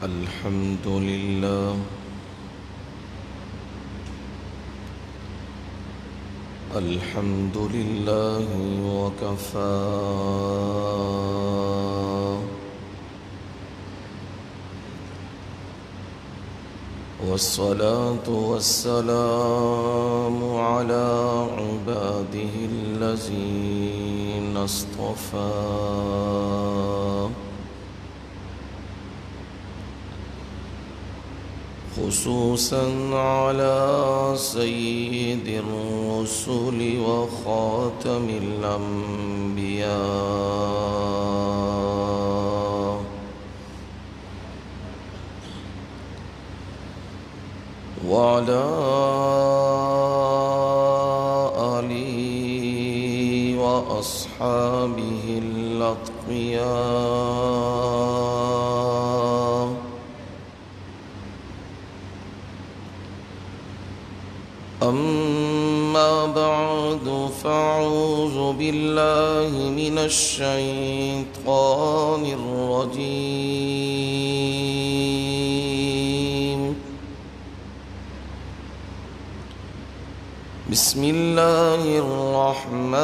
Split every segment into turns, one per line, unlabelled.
الحمد لله الحمد لله وكفى والصلاة والسلام على عباده الذين اصطفى خصوصا على سيد الرسل وخاتم الأنبياء وعلى آله وأصحابه الأتقياء أما بعد فأعوذ بالله من الشيطان الرجيم بسم الله الرحمن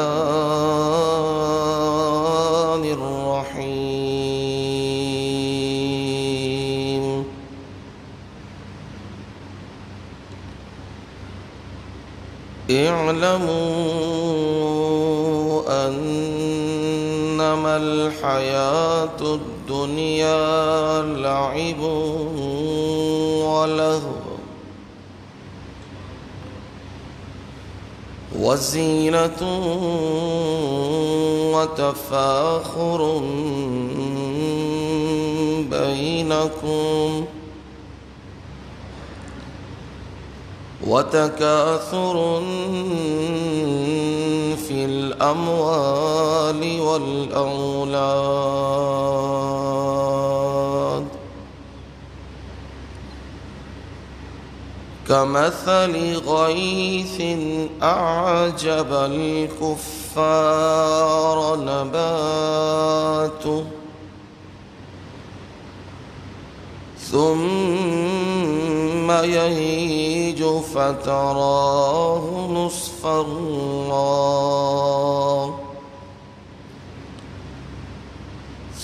الرحيم اعلموا أنما الحياة الدنيا لعب ولهو وزينة وتفاخر بينكم وتكاثر في الأموال والأولاد كمثل غيث أعجب الكفار نباته ثم يهيج فتراه مصفرا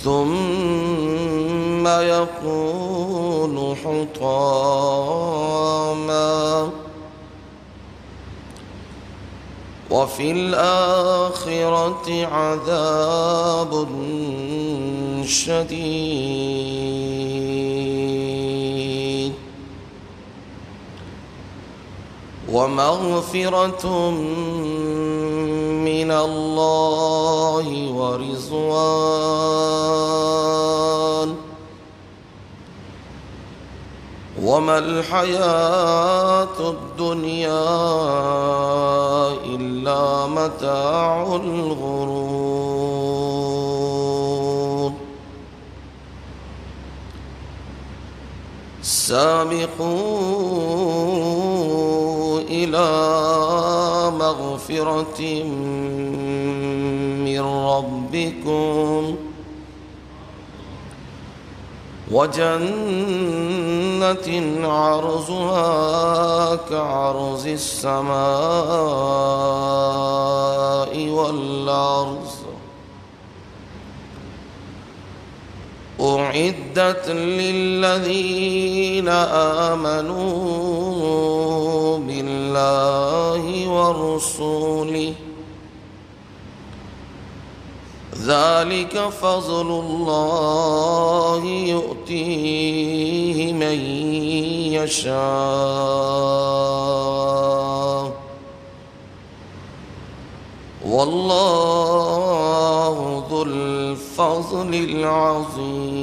ثم يكون حطاما وفي الآخرة عذاب شديد ومغفرة من الله ورضوان وما الحياة الدنيا إلا متاع الغرور سابقوا إلى مغفرة من ربكم وجنة عرضها كعرض السماء والأرض أعدت للذين آمنوا بالله ورسوله ذلك فضل الله يؤتيه من يشاء والله ذو الفضل العظيم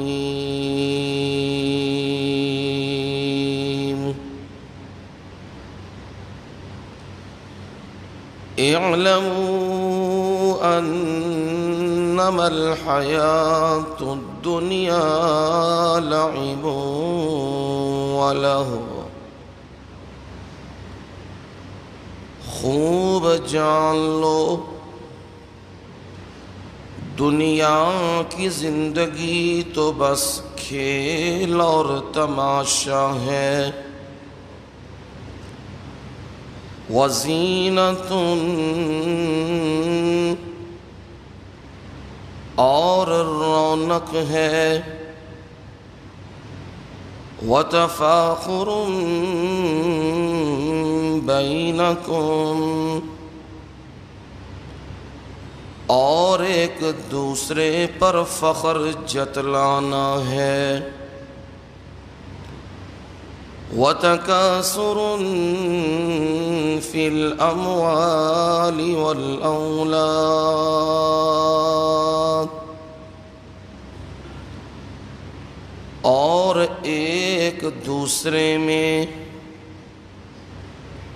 اعلموا أنما الحياة الدنيا لعب ولهو خوب جان لو دنیا کی زندگی تو بس کھیل اور تماشا ہے، وزینۃ اور رونق ہے، وتفاخر بینکم اور ایک دوسرے پر فخر جتلانا ہے، وتکاثر فی الاموال والاولاد اور ایک دوسرے میں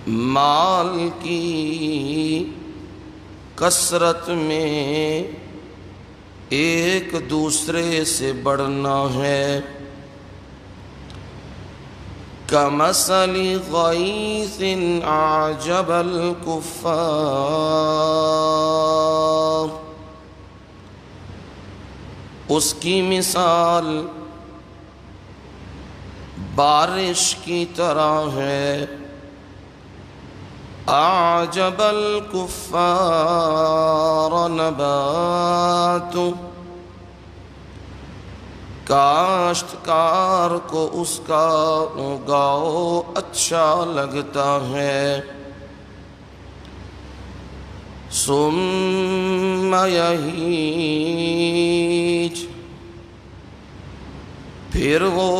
مال کی کثرت میں ایک دوسرے سے بڑھنا ہے، کمثل غیث اعجب الکفار، اس کی مثال بارش کی طرح ہے، اعجب الکفار نبات، کاشتکار کو اس کا اگاؤ اچھا لگتا ہے، ثم یہیج پھر وہ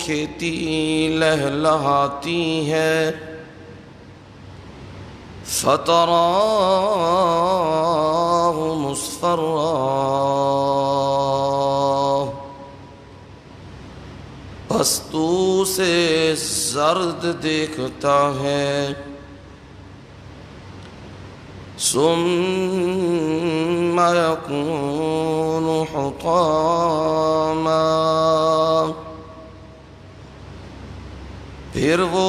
کھیتی لہلہاتی ہے، فَتَرَاهُ مُصْفَرًّا پس تو اسے زرد دیکھتا ہے، ثُمَّ يَكُونُ حُطَامًا پھر وہ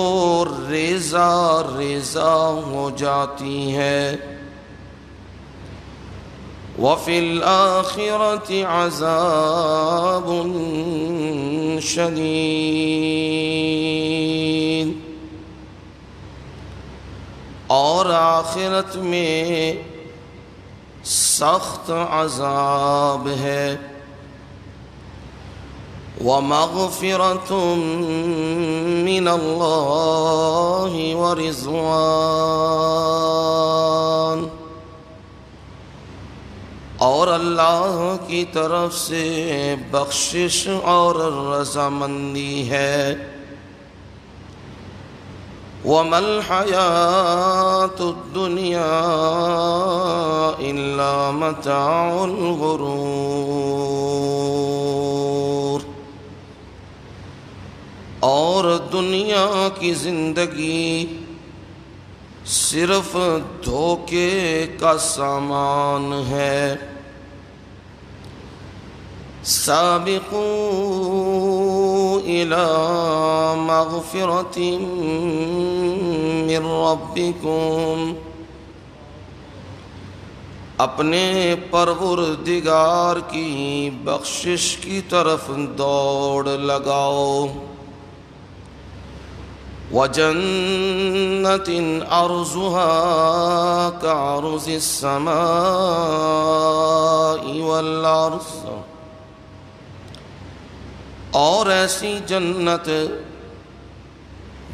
ریزہ ریزہ ہو جاتی ہے، وَفِي الْآخِرَةِ عَذَابٌ شَدِيدٌ اور آخرت میں سخت عذاب ہے، وَمَغْفِرَةٌ مِّنَ اللَّهِ وَرِضْوَانٌ اور اللہ کی طرف سے بخشش اور رضامندی ہے، وَمَا الْحَيَاةُ الدُّنْيَا إِلَّا مَتَاعُ الْغُرُورِ اور دنیا کی زندگی صرف دھوکے کا سامان ہے، سابقوا إلى مغفرة من ربكم اپنے پروردگار کی بخشش کی طرف دوڑ لگاؤ، وَجَنَّةٍ عَرْضُهَا كَعَرْضِ السَّمَاءِ وَالْأَرْضِ اور ایسی جنت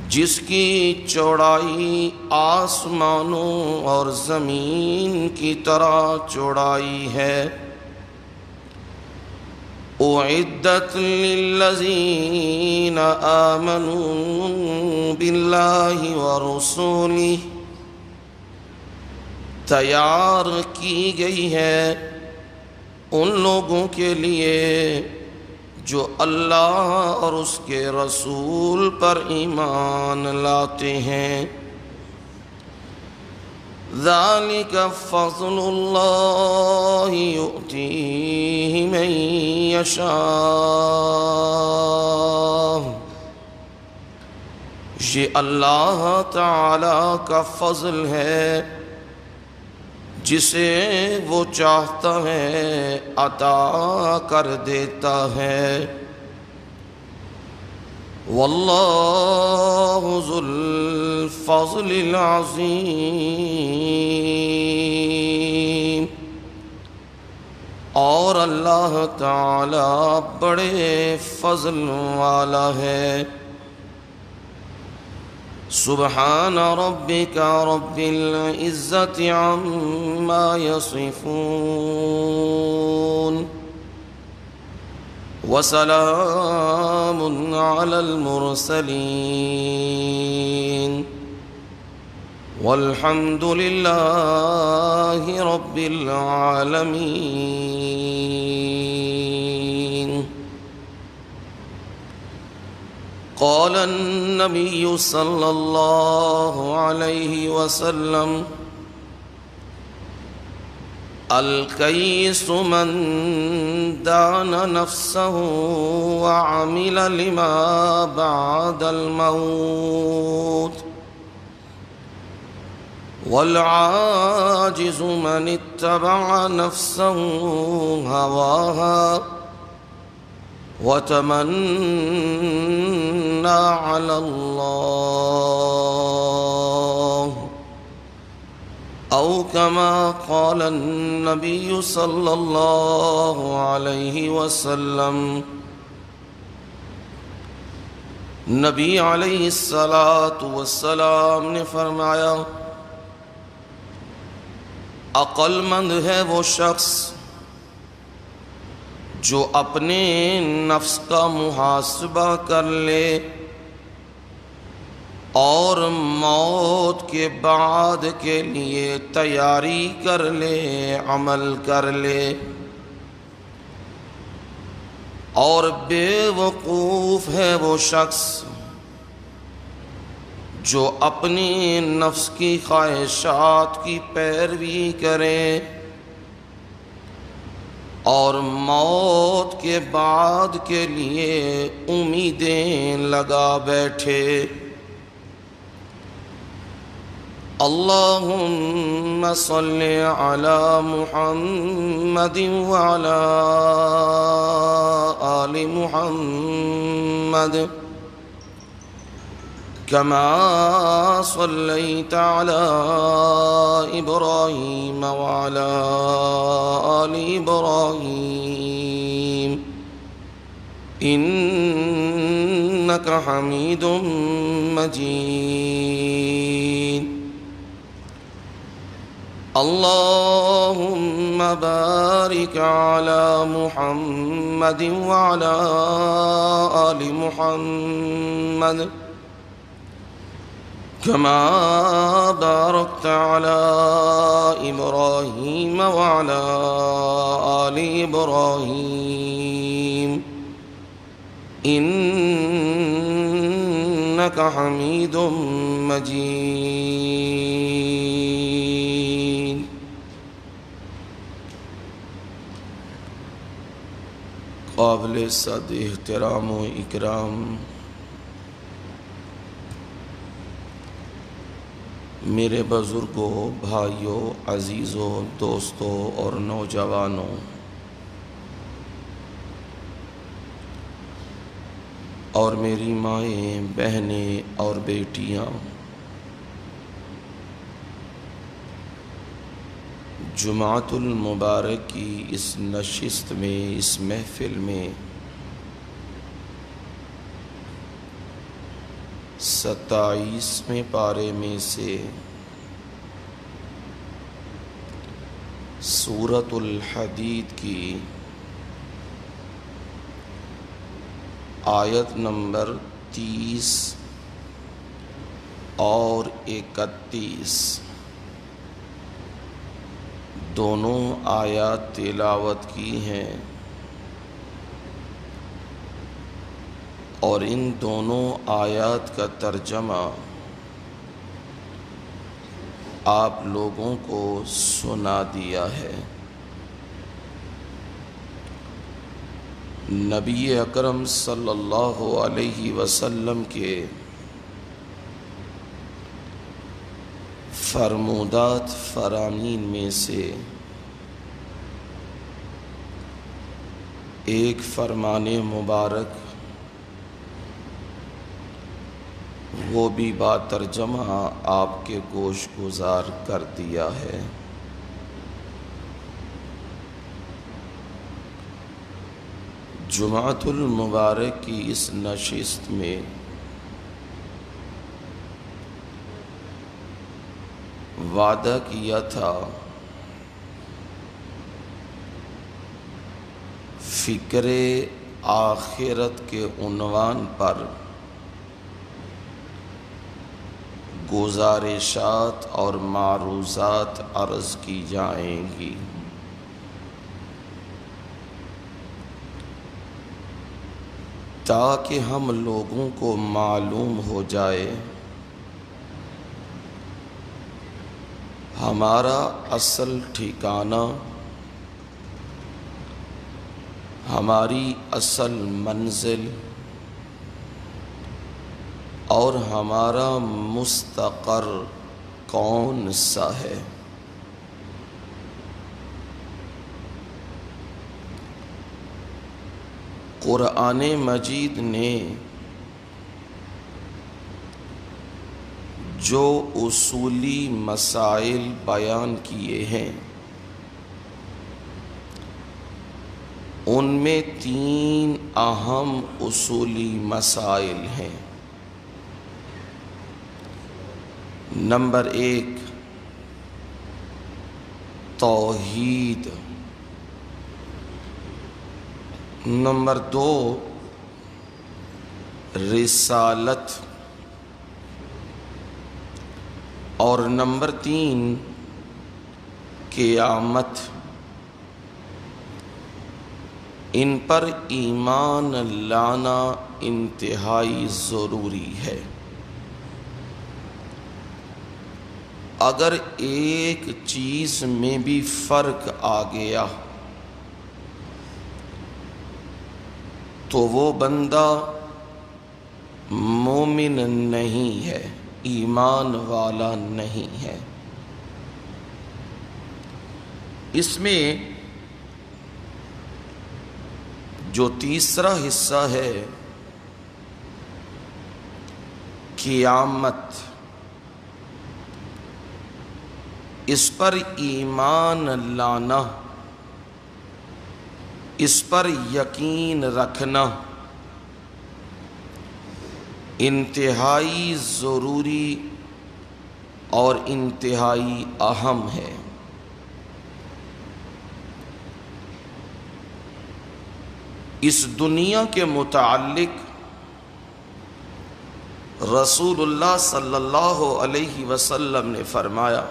جس کی چوڑائی آسمانوں اور زمین کی طرح چوڑائی ہے، اعدت للذین آمنوا باللہ ورسولہ تیار کی گئی ہے ان لوگوں کے لیے جو اللہ اور اس کے رسول پر ایمان لاتے ہیں، ذَلِكَ فَضْلُ اللَّهِ يُؤْتِيهِ مَن يَشَاءُ یہ اللہ تعالی کا فضل ہے جسے وہ چاہتا ہے عطا کر دیتا ہے۔ واللہ ذو الفضل العظیم، اور اللہ تعالی بڑے فضل والا ہے۔ سبحان ربک رب العزت عما یصفون، وسلام علی المرسلین، والحمد للہ رب العالمین۔ قال النبی صلی اللہ علیہ وسلم: الکیس من دان نفسه وعمل لما بعد الموت، والعاجز من اتبع نفسه هواها وتمنى على الله، أو كما قال النبي صلى الله عليه وسلم۔ نبی علیہ الصلاۃ والسلام نے فرمایا: عقل مند ہے وہ شخص جو اپنے نفس کا محاسبہ کر لے اور موت کے بعد کے لیے تیاری کر لے، عمل کر لے۔ اور بے وقوف ہے وہ شخص جو اپنی نفس کی خواہشات کی پیروی کرے اور موت کے بعد کے لیے امیدیں لگا بیٹھے۔ اللہم صل علی محمد وعلی آل محمد، كما صليت على إبراهيم وعلى آل إبراهيم إنك حميد مجيد۔ اللهم بارك على محمد وعلى آل محمد، كما باركت على إبراهيم وعلى آل إبراهيم إنك حميد مجيد۔ قابل صد احترام و اکرام میرے بزرگوں، بھائیوں، عزیزوں، دوستوں اور نوجوانوں، اور میری مائیں، بہنیں اور بیٹیاں، جمعۃ المبارک کی اس نشست میں، اس محفل میں 27ویں پارے میں سے سورۃ الحدید کی آیت نمبر 30 اور 31 دونوں آیات تلاوت کی ہیں، اور ان دونوں آیات کا ترجمہ آپ لوگوں کو سنا دیا ہے۔ نبی اکرم صلی اللہ علیہ وسلم کے فرمودات فرامین میں سے ایک فرمان مبارک، وہ بھی با ترجمہ آپ کے گوش گزار کر دیا ہے۔ جمعۃ المبارک کی اس نشست میں وعدہ کیا تھا فکر آخرت کے عنوان پر گزارشات اور معروضات عرض کی جائیں گی۔ تاکہ ہم لوگوں کو معلوم ہو جائے ہمارا اصل ٹھکانہ، ہماری اصل منزل اور ہمارا مستقر کون سا ہے۔ قرآن مجید نے جو اصولی مسائل بیان کیے ہیں ان میں 3 اہم اصولی مسائل ہیں۔ نمبر 1 توحید، نمبر 2 رسالت، اور نمبر 3 قیامت۔ ان پر ایمان لانا انتہائی ضروری ہے۔ اگر ایک چیز میں بھی فرق آ گیا تو وہ بندہ مومن نہیں ہے، ایمان والا نہیں ہے۔ اس میں جو تیسرا حصہ ہے قیامت، اس پر ایمان لانا، اس پر یقین رکھنا انتہائی ضروری اور انتہائی اہم ہے۔ اس دنیا کے متعلق رسول اللہ صلی اللہ علیہ وسلم نے فرمایا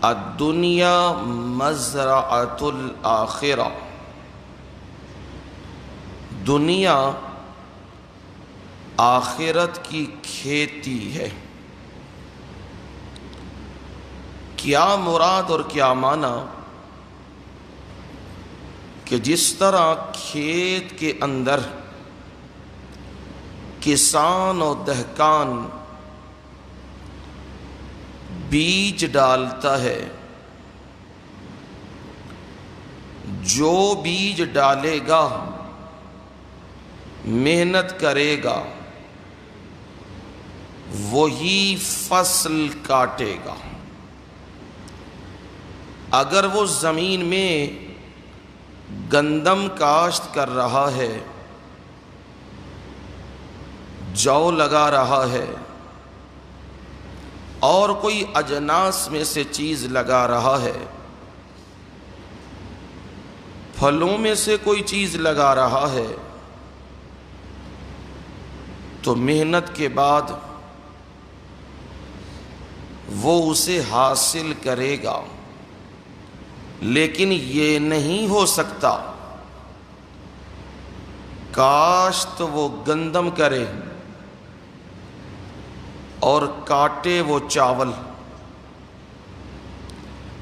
الدنیا مزرعۃ الآخرہ، دنیا آخرت کی کھیتی ہے۔ کیا مراد اور کیا معنی کہ جس طرح کھیت کے اندر کسان اور دہقان بیج ڈالتا ہے، جو بیج ڈالے گا محنت کرے گا وہی فصل کاٹے گا۔ اگر وہ زمین میں گندم کاشت کر رہا ہے، جو لگا رہا ہے اور کوئی اجناس میں سے چیز لگا رہا ہے، پھلوں میں سے کوئی چیز لگا رہا ہے، تو محنت کے بعد وہ اسے حاصل کرے گا۔ لیکن یہ نہیں ہو سکتا کاشت وہ گندم کرے اور کاٹے وہ چاول،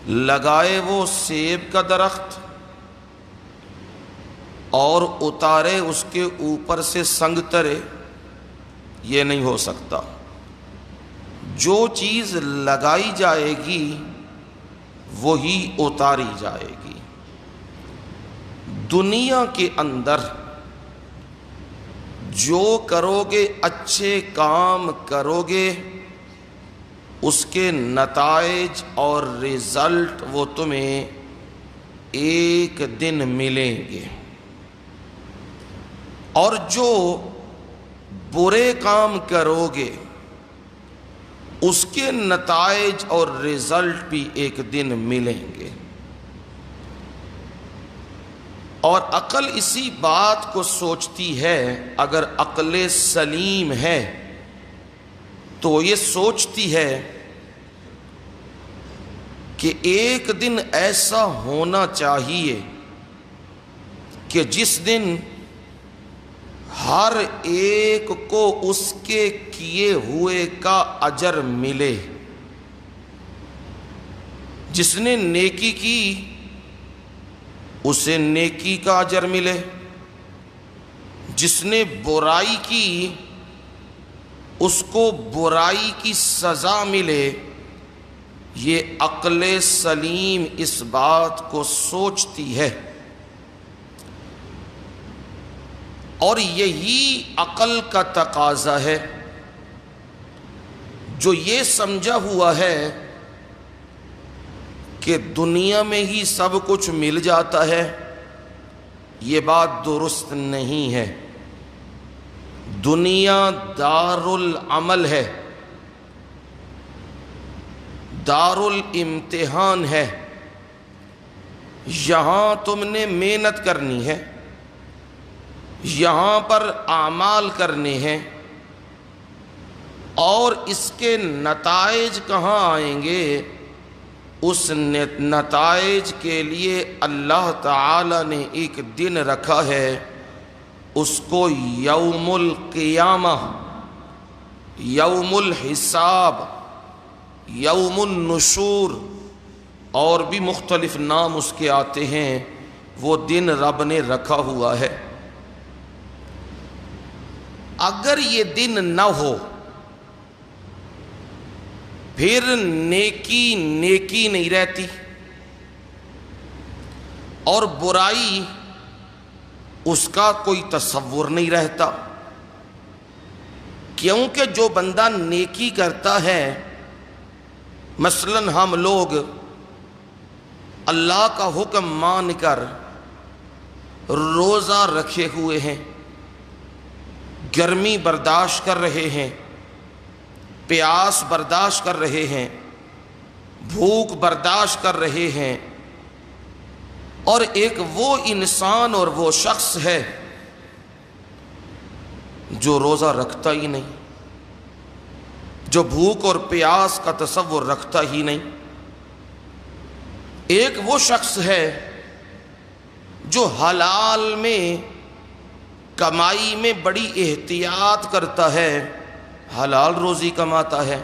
لگائے وہ سیب کا درخت اور اتارے اس کے اوپر سے سنگ ترے، یہ نہیں ہو سکتا۔ جو چیز لگائی جائے گی وہی اتاری جائے گی۔ دنیا کے اندر جو کرو گے، اچھے کام کرو گے، اس کے نتائج اور رزلٹ وہ تمہیں ایک دن ملیں گے، اور جو برے کام کرو گے اس کے نتائج اور رزلٹ بھی ایک دن ملیں گے۔ اور عقل اسی بات کو سوچتی ہے، اگر عقل سلیم ہے تو یہ سوچتی ہے کہ ایک دن ایسا ہونا چاہیے کہ جس دن ہر ایک کو اس کے کیے ہوئے کا اجر ملے۔ جس نے نیکی کی اسے نیکی کا اجر ملے، جس نے برائی کی اس کو برائی کی سزا ملے۔ یہ عقل سلیم اس بات کو سوچتی ہے، اور یہی عقل کا تقاضا ہے۔ جو یہ سمجھا ہوا ہے کہ دنیا میں ہی سب کچھ مل جاتا ہے، یہ بات درست نہیں ہے۔ دنیا دار العمل ہے، دار الامتحان ہے۔ یہاں تم نے محنت کرنی ہے، یہاں پر اعمال کرنے ہیں، اور اس کے نتائج کہاں آئیں گے؟ اس نتائج کے لیے اللہ تعالی نے ایک دن رکھا ہے، اس کو یوم القیامہ، یوم الحساب، یوم النشور، اور بھی مختلف نام اس کے آتے ہیں۔ وہ دن رب نے رکھا ہوا ہے۔ اگر یہ دن نہ ہو پھر نیکی نیکی نہیں رہتی، اور برائی اس کا کوئی تصور نہیں رہتا، کیونکہ جو بندہ نیکی کرتا ہے، مثلا ہم لوگ اللہ کا حکم مان کر روزہ رکھے ہوئے ہیں، گرمی برداشت کر رہے ہیں، پیاس برداشت کر رہے ہیں، بھوک برداشت کر رہے ہیں، اور ایک وہ انسان اور وہ شخص ہے جو روزہ رکھتا ہی نہیں، جو بھوک اور پیاس کا تصور رکھتا ہی نہیں۔ ایک وہ شخص ہے جو حلال میں کمائی میں بڑی احتیاط کرتا ہے، حلال روزی کماتا ہے،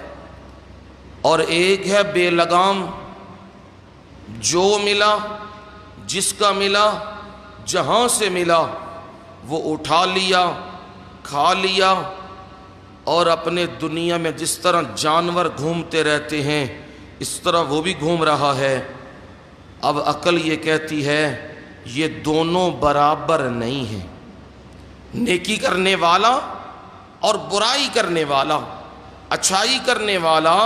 اور ایک ہے بے لگام، جو ملا، جس کا ملا، جہاں سے ملا وہ اٹھا لیا، کھا لیا، اور اپنے دنیا میں جس طرح جانور گھومتے رہتے ہیں اس طرح وہ بھی گھوم رہا ہے۔ اب عقل یہ کہتی ہے یہ دونوں برابر نہیں ہیں۔ نیکی کرنے والا اور برائی کرنے والا، اچھائی کرنے والا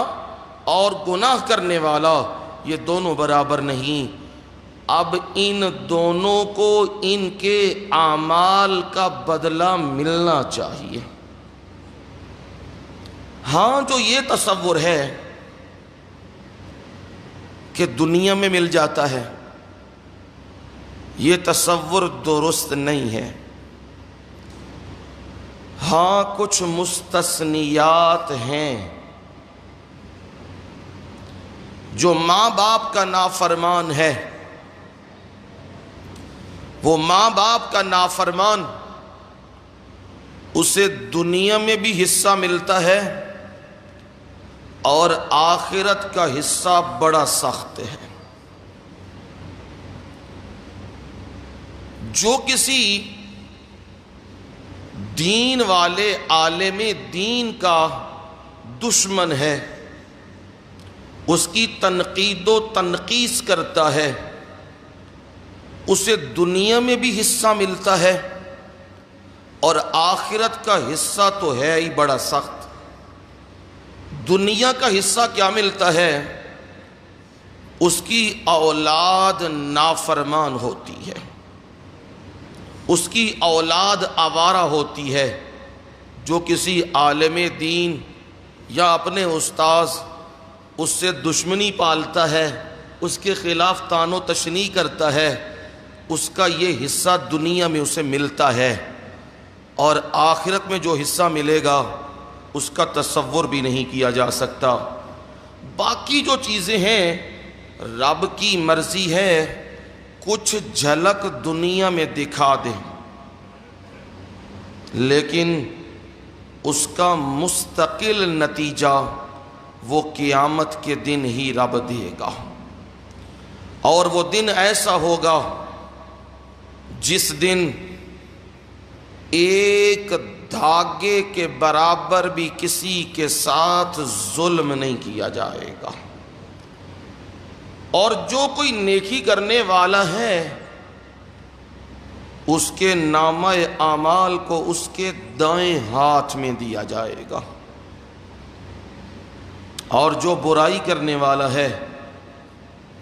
اور گناہ کرنے والا، یہ دونوں برابر نہیں۔ اب ان دونوں کو ان کے اعمال کا بدلہ ملنا چاہیے۔ ہاں، جو یہ تصور ہے کہ دنیا میں مل جاتا ہے، یہ تصور درست نہیں ہے۔ ہاں، کچھ مستثنیات ہیں۔ جو ماں باپ کا نافرمان ہے، وہ ماں باپ کا نافرمان، اسے دنیا میں بھی حصہ ملتا ہے اور آخرت کا حصہ بڑا سخت ہے۔ جو کسی دین والے عالم دین کا دشمن ہے، اس کی تنقید و تنقیص کرتا ہے، اسے دنیا میں بھی حصہ ملتا ہے اور آخرت کا حصہ تو ہے ہی بڑا سخت۔ دنیا کا حصہ کیا ملتا ہے؟ اس کی اولاد نافرمان ہوتی ہے، اس کی اولاد آوارہ ہوتی ہے، جو کسی عالم دین یا اپنے استاذ اس سے دشمنی پالتا ہے، اس کے خلاف طعن و تشنیع کرتا ہے، اس کا یہ حصہ دنیا میں اسے ملتا ہے، اور آخرت میں جو حصہ ملے گا اس کا تصور بھی نہیں کیا جا سکتا۔ باقی جو چیزیں ہیں رب کی مرضی ہے کچھ جھلک دنیا میں دکھا دیں، لیکن اس کا مستقل نتیجہ وہ قیامت کے دن ہی رب دے گا، اور وہ دن ایسا ہوگا جس دن ایک دھاگے کے برابر بھی کسی کے ساتھ ظلم نہیں کیا جائے گا، اور جو کوئی نیکی کرنے والا ہے اس کے نامہ اعمال کو اس کے دائیں ہاتھ میں دیا جائے گا، اور جو برائی کرنے والا ہے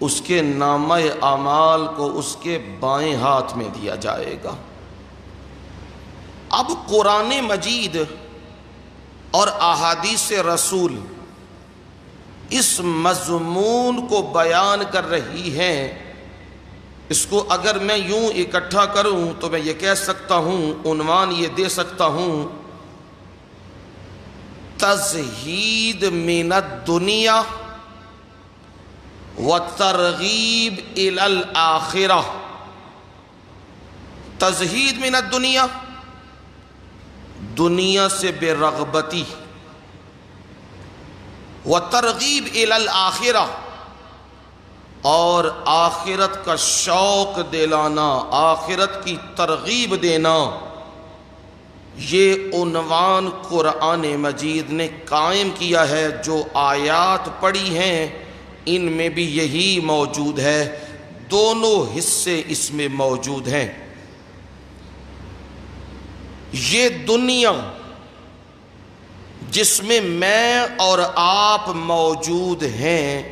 اس کے نامہ اعمال کو اس کے بائیں ہاتھ میں دیا جائے گا۔ اب قرآن مجید اور احادیث رسول اس مضمون کو بیان کر رہی ہیں۔ اس کو اگر میں یوں اکٹھا کروں تو میں یہ کہہ سکتا ہوں، عنوان یہ دے سکتا ہوں، تزہید من الدنیا وترغیب الی الآخرہ۔ تزہید من الدنیا، دنیا سے بے رغبتی، وترغیب الی الآخرہ، اور آخرت کا شوق دلانا، آخرت کی ترغیب دینا۔ یہ عنوان قرآن مجید نے قائم کیا ہے۔ جو آیات پڑھی ہیں ان میں بھی یہی موجود ہے، دونوں حصے اس میں موجود ہیں۔ یہ دنیا جس میں میں اور آپ موجود ہیں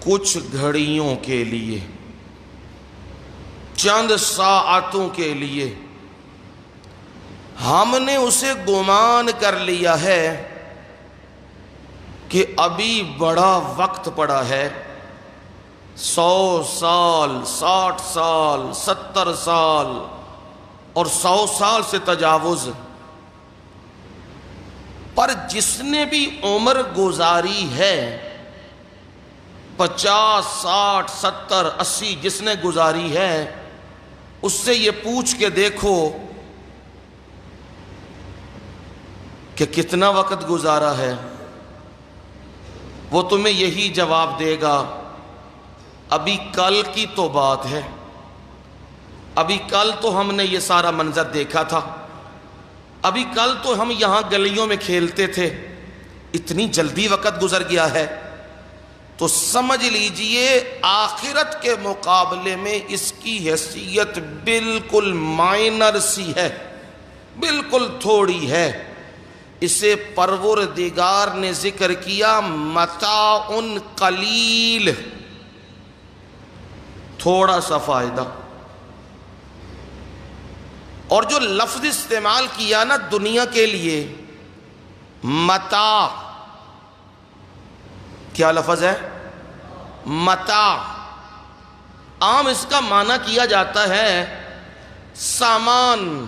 کچھ گھڑیوں کے لیے، چند ساعتوں کے لیے، ہم نے اسے گمان کر لیا ہے کہ ابھی بڑا وقت پڑا ہے، 100 سال، 60 سال، 70 سال اور 100 سال سے تجاوز۔ پر جس نے بھی عمر گزاری ہے، 50، 60، 70، 80 جس نے گزاری ہے، اس سے یہ پوچھ کے دیکھو کہ کتنا وقت گزارا ہے، وہ تمہیں یہی جواب دے گا، ابھی کل کی تو بات ہے، ابھی کل تو ہم نے یہ سارا منظر دیکھا تھا، ابھی کل تو ہم یہاں گلیوں میں کھیلتے تھے، اتنی جلدی وقت گزر گیا ہے۔ تو سمجھ لیجئے آخرت کے مقابلے میں اس کی حیثیت بالکل مائنر سی ہے، بالکل تھوڑی ہے۔ اسے پروردگار نے ذکر کیا متاع قلیل، تھوڑا سا فائدہ۔ اور جو لفظ استعمال کیا نا دنیا کے لیے، متاع، کیا لفظ ہے؟ متاع۔ عام اس کا معنی کیا جاتا ہے سامان،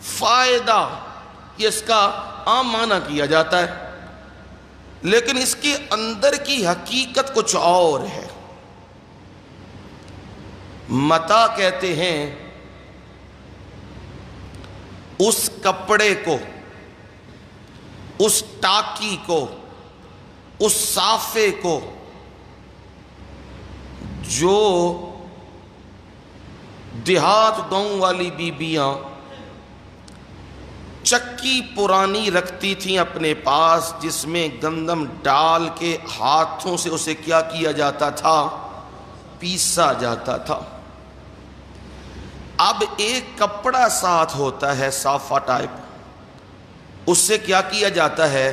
فائدہ، یہ اس کا عام معنی کیا جاتا ہے، لیکن اس کے اندر کی حقیقت کچھ اور ہے۔ متاع کہتے ہیں اس کپڑے کو، اس ٹاکی کو، اس صافے کو جو دیہات گاؤں والی بیبیاں چکی پرانی رکھتی تھیں اپنے پاس، جس میں گندم ڈال کے ہاتھوں سے اسے کیا کیا جاتا تھا؟ پیسا جاتا تھا۔ اب ایک کپڑا ساتھ ہوتا ہے صافہ ٹائپ، اس سے کیا کیا جاتا ہے؟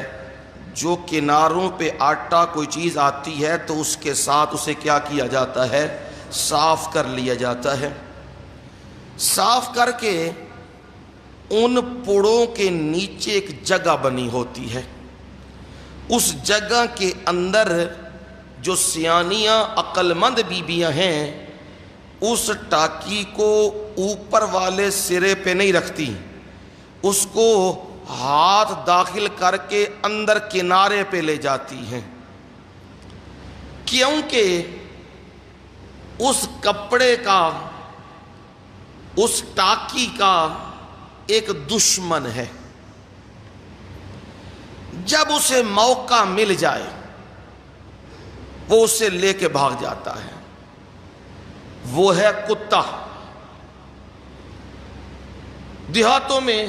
جو کناروں پہ آٹا کوئی چیز آتی ہے تو اس کے ساتھ اسے کیا کیا جاتا ہے؟ صاف کر لیا جاتا ہے۔ صاف کر کے ان پڑوں کے نیچے ایک جگہ بنی ہوتی ہے، اس جگہ کے اندر جو سیانیاں عقل مند بیبیاں ہیں اس ٹاکی کو اوپر والے سرے پہ نہیں رکھتی، اس کو ہاتھ داخل کر کے اندر کنارے پہ لے جاتی ہیں، کیونکہ اس کپڑے کا، اس ٹاکی کا ایک دشمن ہے، جب اسے موقع مل جائے وہ اسے لے کے بھاگ جاتا ہے، وہ ہے کتا۔ دیہاتوں میں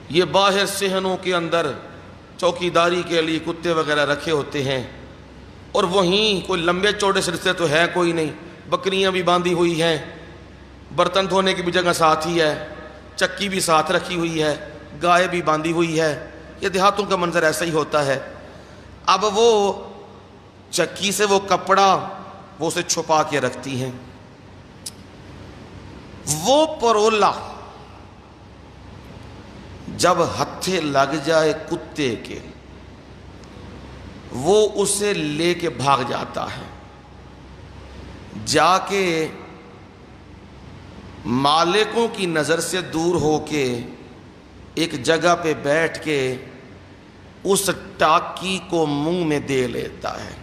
یہ باہر صحنوں کے اندر چوکیداری کے لیے کتے وغیرہ رکھے ہوتے ہیں، اور وہیں کوئی لمبے چوڑے سلسلے تو ہے کوئی نہیں، بکریاں بھی باندھی ہوئی ہیں، برتن دھونے کی بھی جگہ ساتھ ہی ہے، چکی بھی ساتھ رکھی ہوئی ہے، گائے بھی باندھی ہوئی ہے۔ یہ دیہاتوں کا منظر ایسا ہی ہوتا ہے۔ اب وہ چکی سے وہ کپڑا وہ اسے چھپا کے رکھتی ہیں، وہ پرولا جب ہتھے لگ جائے کتے کے، وہ اسے لے کے بھاگ جاتا ہے، جا کے مالکوں کی نظر سے دور ہو کے ایک جگہ پہ بیٹھ کے اس ٹاکی کو منہ میں دے لیتا ہے۔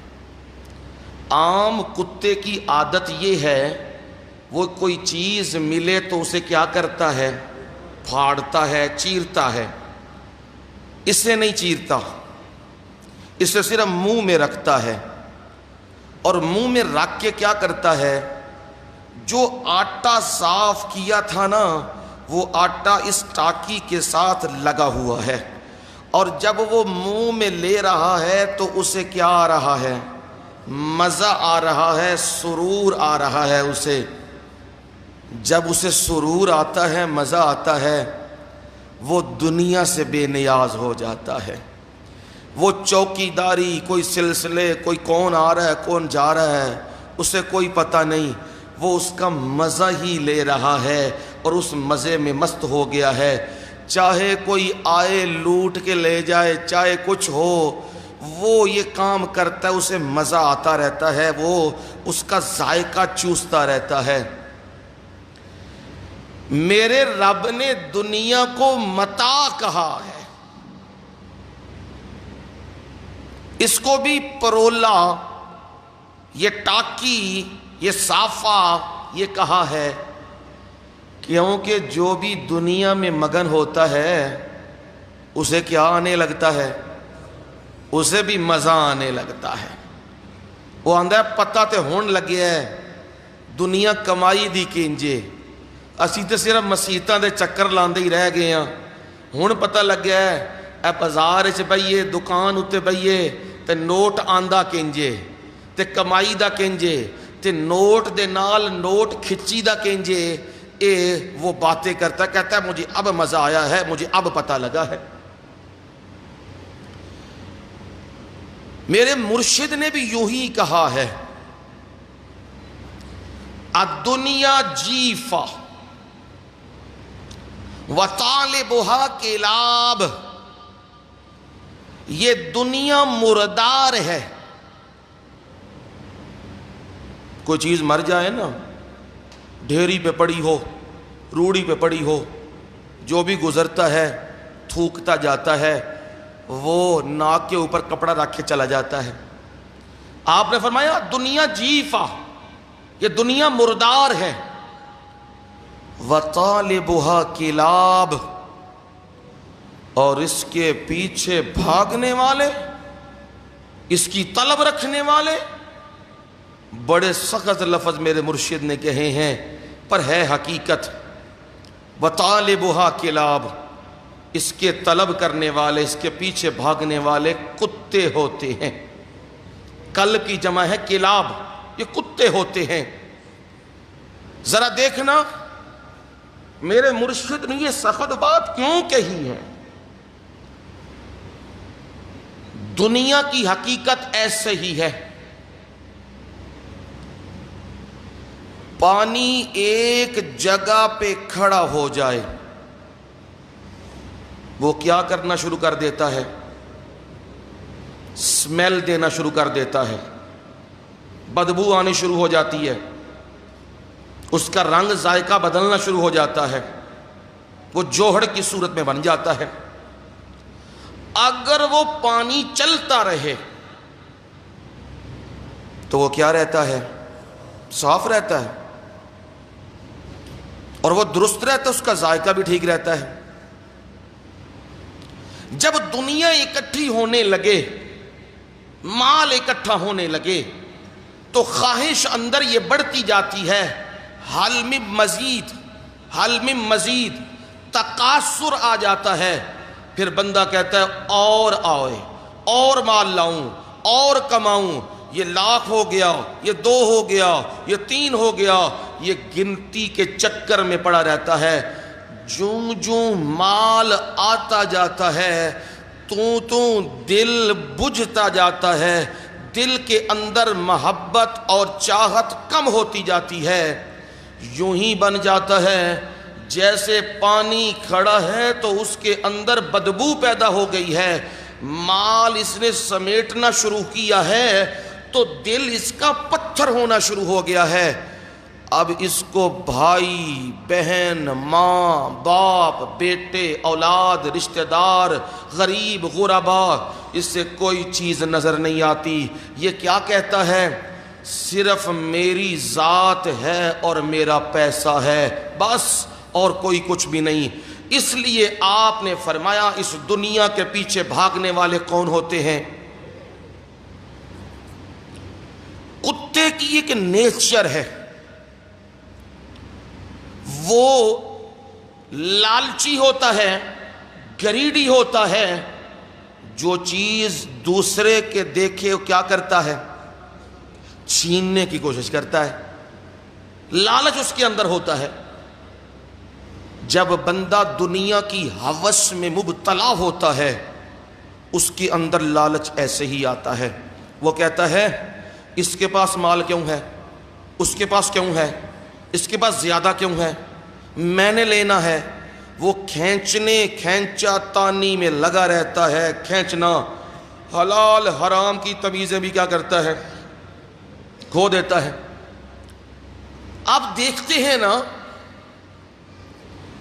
عام کتے کی عادت یہ ہے، وہ کوئی چیز ملے تو اسے کیا کرتا ہے؟ پھاڑتا ہے، چیرتا ہے۔ اسے نہیں چیرتا، اسے صرف منہ میں رکھتا ہے، اور منہ میں رکھ کے کیا کرتا ہے؟ جو آٹا صاف کیا تھا نا، وہ آٹا اس ٹاکی کے ساتھ لگا ہوا ہے، اور جب وہ منہ میں لے رہا ہے تو اسے کیا آ رہا ہے؟ مزہ آ رہا ہے، سرور آ رہا ہے اسے۔ جب اسے سرور آتا ہے، مزہ آتا ہے، وہ دنیا سے بے نیاز ہو جاتا ہے۔ وہ چوکیداری، کوئی سلسلے، کوئی کون آ رہا ہے کون جا رہا ہے، اسے کوئی پتہ نہیں، وہ اس کا مزہ ہی لے رہا ہے اور اس مزے میں مست ہو گیا ہے۔ چاہے کوئی آئے لوٹ کے لے جائے، چاہے کچھ ہو، وہ یہ کام کرتا ہے، اسے مزہ آتا رہتا ہے، وہ اس کا ذائقہ چوستا رہتا ہے۔ میرے رب نے دنیا کو متاع کہا ہے، اس کو بھی پرولا، یہ ٹاکی، یہ صافہ، یہ کہا ہے، کیونکہ جو بھی دنیا میں مگن ہوتا ہے اسے کیا آنے لگتا ہے؟ اسے بھی مزہ آنے لگتا ہے۔ وہ آندہ ہے پتہ تے ہون لگے ہے دنیا کمائی دی کینجے، اسی تے صرف مسیتاں دے چکر لاندے ہی رہ گئے ہیں۔ ہون پتہ لگ گیا ہے اے بازار وچ بئیے، دکان اتے بئیے تے نوٹ آندہ کینجے تے کمائی دا کینجے تے نوٹ دے نال نوٹ کھچی دا کینجے، اے وہ باتیں کرتا ہے، کہتا ہے مجھے اب مزہ آیا ہے، مجھے اب پتہ لگا ہے۔ میرے مرشد نے بھی یوں ہی کہا ہے، الدنیا جیفہ وطالبها کلاب، یہ دنیا مردار ہے۔ کوئی چیز مر جائے نا، ڈھیری پہ پڑی ہو، روڑی پہ پڑی ہو، جو بھی گزرتا ہے تھوکتا جاتا ہے، وہ ناک کے اوپر کپڑا رکھ کے چلا جاتا ہے۔ آپ نے فرمایا دنیا جیفہ، یہ دنیا مردار ہے، وطالبها کلاب، اور اس کے پیچھے بھاگنے والے، اس کی طلب رکھنے والے، بڑے سخت لفظ میرے مرشد نے کہے ہیں، پر ہے حقیقت۔ وطالبها کلاب، اس کے طلب کرنے والے، اس کے پیچھے بھاگنے والے کتے ہوتے ہیں۔ کلب کی جمع ہے کلاب، یہ کتے ہوتے ہیں۔ ذرا دیکھنا میرے مرشد نے یہ سخت بات کیوں کہی ہے؟ دنیا کی حقیقت ایسے ہی ہے۔ پانی ایک جگہ پہ کھڑا ہو جائے، وہ کیا کرنا شروع کر دیتا ہے؟ اسمیل دینا شروع کر دیتا ہے، بدبو آنی شروع ہو جاتی ہے، اس کا رنگ ذائقہ بدلنا شروع ہو جاتا ہے، وہ جوہر کی صورت میں بن جاتا ہے۔ اگر وہ پانی چلتا رہے تو وہ کیا رہتا ہے؟ صاف رہتا ہے، اور وہ درست رہتا ہے، اس کا ذائقہ بھی ٹھیک رہتا ہے۔ جب دنیا اکٹھی ہونے لگے، مال اکٹھا ہونے لگے، تو خواہش اندر یہ بڑھتی جاتی ہے، حل من مزید، حل من مزید، تقاصر آ جاتا ہے۔ پھر بندہ کہتا ہے اور آئے، اور مال لاؤں، اور کماؤں، یہ 1,00,000 ہو گیا، یہ 2 ہو گیا، یہ 3 ہو گیا، یہ گنتی کے چکر میں پڑا رہتا ہے۔ جوں جوں مال آتا جاتا ہے، تو دل بجھتا جاتا ہے، دل کے اندر محبت اور چاہت کم ہوتی جاتی ہے۔ یوں ہی بن جاتا ہے جیسے پانی کھڑا ہے تو اس کے اندر بدبو پیدا ہو گئی ہے، مال اس نے سمیٹنا شروع کیا ہے تو دل اس کا پتھر ہونا شروع ہو گیا ہے۔ اب اس کو بھائی، بہن، ماں، باپ، بیٹے، اولاد، رشتہ دار، غریب، غربا، اس سے کوئی چیز نظر نہیں آتی۔ یہ کیا کہتا ہے؟ صرف میری ذات ہے اور میرا پیسہ ہے، بس، اور کوئی کچھ بھی نہیں۔ اس لیے آپ نے فرمایا اس دنیا کے پیچھے بھاگنے والے کون ہوتے ہیں؟ کتے کی ایک نیچر ہے، وہ لالچی ہوتا ہے، گریڈی ہوتا ہے، جو چیز دوسرے کے دیکھے وہ کیا کرتا ہے؟ چھیننے کی کوشش کرتا ہے، لالچ اس کے اندر ہوتا ہے۔ جب بندہ دنیا کی ہوس میں مبتلا ہوتا ہے، اس کے اندر لالچ ایسے ہی آتا ہے۔ وہ کہتا ہے اس کے پاس مال کیوں ہے، اس کے پاس کیوں ہے، اس کے پاس زیادہ کیوں ہے، میں نے لینا ہے۔ وہ کھینچا تانی میں لگا رہتا ہے، کھینچنا، حلال حرام کی تمیزیں بھی کیا کرتا ہے؟ کھو دیتا ہے۔ آپ دیکھتے ہیں نا،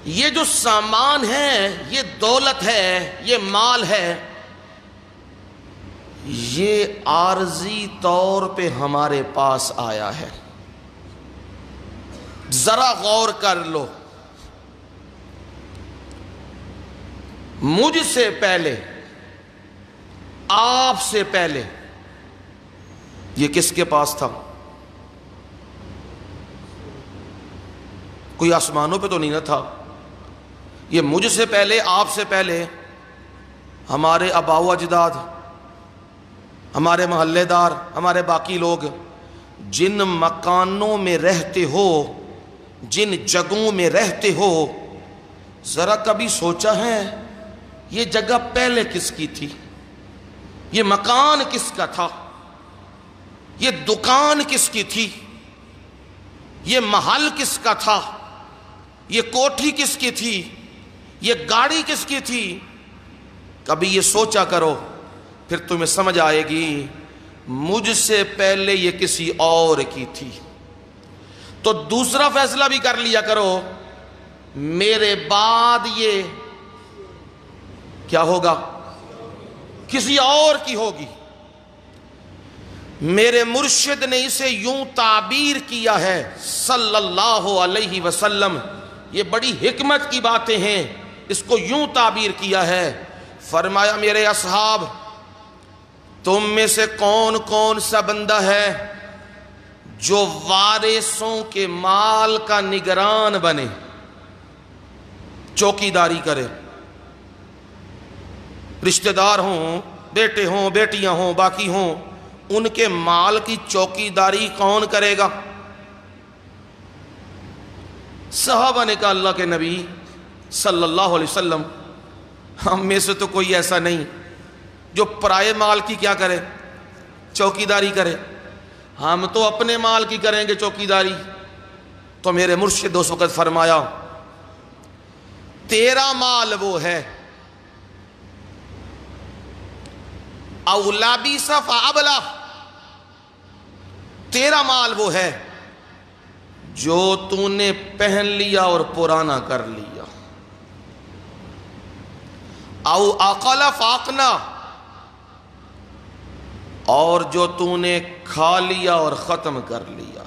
یہ جو سامان ہے، یہ دولت ہے، یہ مال ہے، یہ عارضی طور پہ ہمارے پاس آیا ہے۔ ذرا غور کر لو، مجھ سے پہلے، آپ سے پہلے یہ کس کے پاس تھا؟ کوئی آسمانوں پہ تو نہیں نہ تھا۔ یہ مجھ سے پہلے، آپ سے پہلے ہمارے آباء و اجداد، ہمارے محلے دار، ہمارے باقی لوگ جن مکانوں میں رہتے ہو، جن جگہوں میں رہتے ہو، ذرا کبھی سوچا ہے یہ جگہ پہلے کس کی تھی؟ یہ مکان کس کا تھا؟ یہ دکان کس کی تھی؟ یہ محل کس کا تھا؟ یہ کوٹھی کس کی تھی؟ یہ گاڑی کس کی تھی؟ کبھی یہ سوچا کرو، پھر تمہیں سمجھ آئے گی مجھ سے پہلے یہ کسی اور کی تھی۔ تو دوسرا فیصلہ بھی کر لیا کرو، میرے بعد یہ کیا ہوگا؟ کسی اور کی ہوگی۔ میرے مرشد نے اسے یوں تعبیر کیا ہے صلی اللہ علیہ وسلم، یہ بڑی حکمت کی باتیں ہیں، اس کو یوں تعبیر کیا ہے، فرمایا میرے اصحاب، تم میں سے کون کون سا بندہ ہے جو وارثوں کے مال کا نگران بنے، چوکیداری کرے؟ رشتہ دار ہوں، بیٹے ہوں، بیٹیاں ہوں، باقی ہوں، ان کے مال کی چوکیداری کون کرے گا؟ صحابہ نے کہا اللہ کے نبی صلی اللہ علیہ وسلم، ہم میں سے تو کوئی ایسا نہیں جو پرائے مال کی کیا کرے؟ چوکیداری کرے۔ ہم تو اپنے مال کی کریں گے چوکیداری۔ تو میرے مرشد اس وقت فرمایا تیرا مال وہ ہے اولا بی صفا ابلا، تیرا مال وہ ہے جو تو نے پہن لیا اور پرانا کر لیا، او اقل فاقنا، اور جو تو نے کھا لیا اور ختم کر لیا،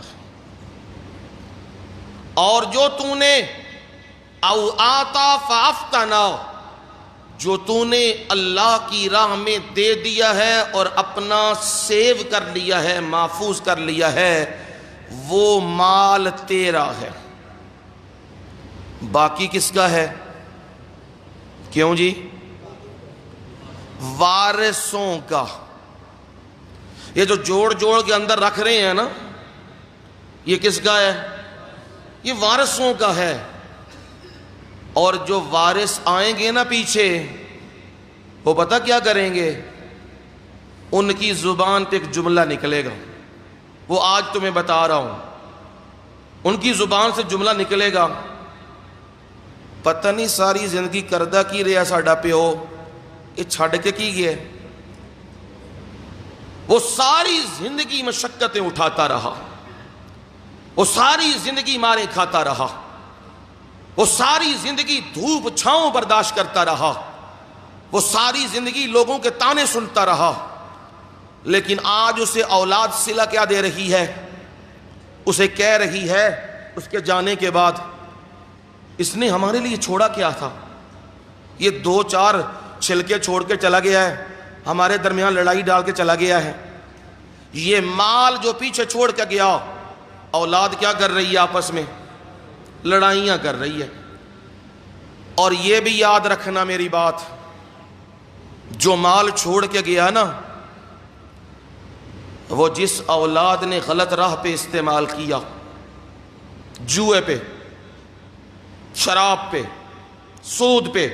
اور جو تو نے او آتا فافتنا، جو تو نے اللہ کی راہ میں دے دیا ہے اور اپنا سیو کر لیا ہے، محفوظ کر لیا ہے، وہ مال تیرا ہے۔ باقی کس کا ہے؟ کیوں جی؟ وارثوں کا۔ یہ جو جوڑ جوڑ کے اندر رکھ رہے ہیں نا، یہ کس کا ہے؟ یہ وارثوں کا ہے۔ اور جو وارث آئیں گے نا پیچھے، وہ پتہ کیا کریں گے؟ ان کی زبان پہ ایک جملہ نکلے گا، وہ آج تمہیں بتا رہا ہوں، ان کی زبان سے جملہ نکلے گا، پتہ نہیں ساری زندگی کردہ کی رہا ساڈا پیو، یہ چھڑ کے کی گیا۔ وہ ساری زندگی مشقتیں اٹھاتا رہا، وہ ساری زندگی مارے کھاتا رہا، وہ ساری زندگی دھوپ چھاؤں برداشت کرتا رہا، وہ ساری زندگی لوگوں کے تانے سنتا رہا، لیکن آج اسے اولاد صلہ کیا دے رہی ہے؟ اسے کہہ رہی ہے اس کے جانے کے بعد، اس نے ہمارے لیے چھوڑا کیا تھا؟ یہ 2-4 چھلکے چھوڑ کے چلا گیا ہے، ہمارے درمیان لڑائی ڈال کے چلا گیا ہے۔ یہ مال جو پیچھے چھوڑ کے گیا، اولاد کیا کر رہی ہے؟ آپس میں لڑائیاں کر رہی ہے۔ اور یہ بھی یاد رکھنا میری بات، جو مال چھوڑ کے گیا نا، وہ جس اولاد نے غلط راہ پہ استعمال کیا، جوئے پہ، شراب پہ، سود پہ،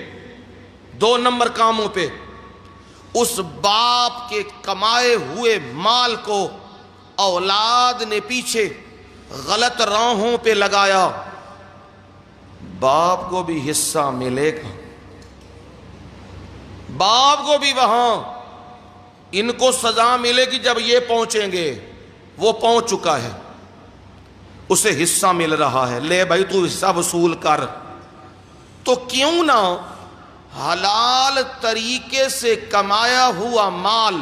2 نمبر کاموں پہ، اس باپ کے کمائے ہوئے مال کو اولاد نے پیچھے غلط راہوں پہ لگایا، باپ کو بھی حصہ ملے گا، باپ کو بھی وہاں ان کو سزا ملے گی جب یہ پہنچیں گے، وہ پہنچ چکا ہے، اسے حصہ مل رہا ہے، لے بھائی تو حصہ وصول کر۔ تو کیوں نہ حلال طریقے سے کمایا ہوا مال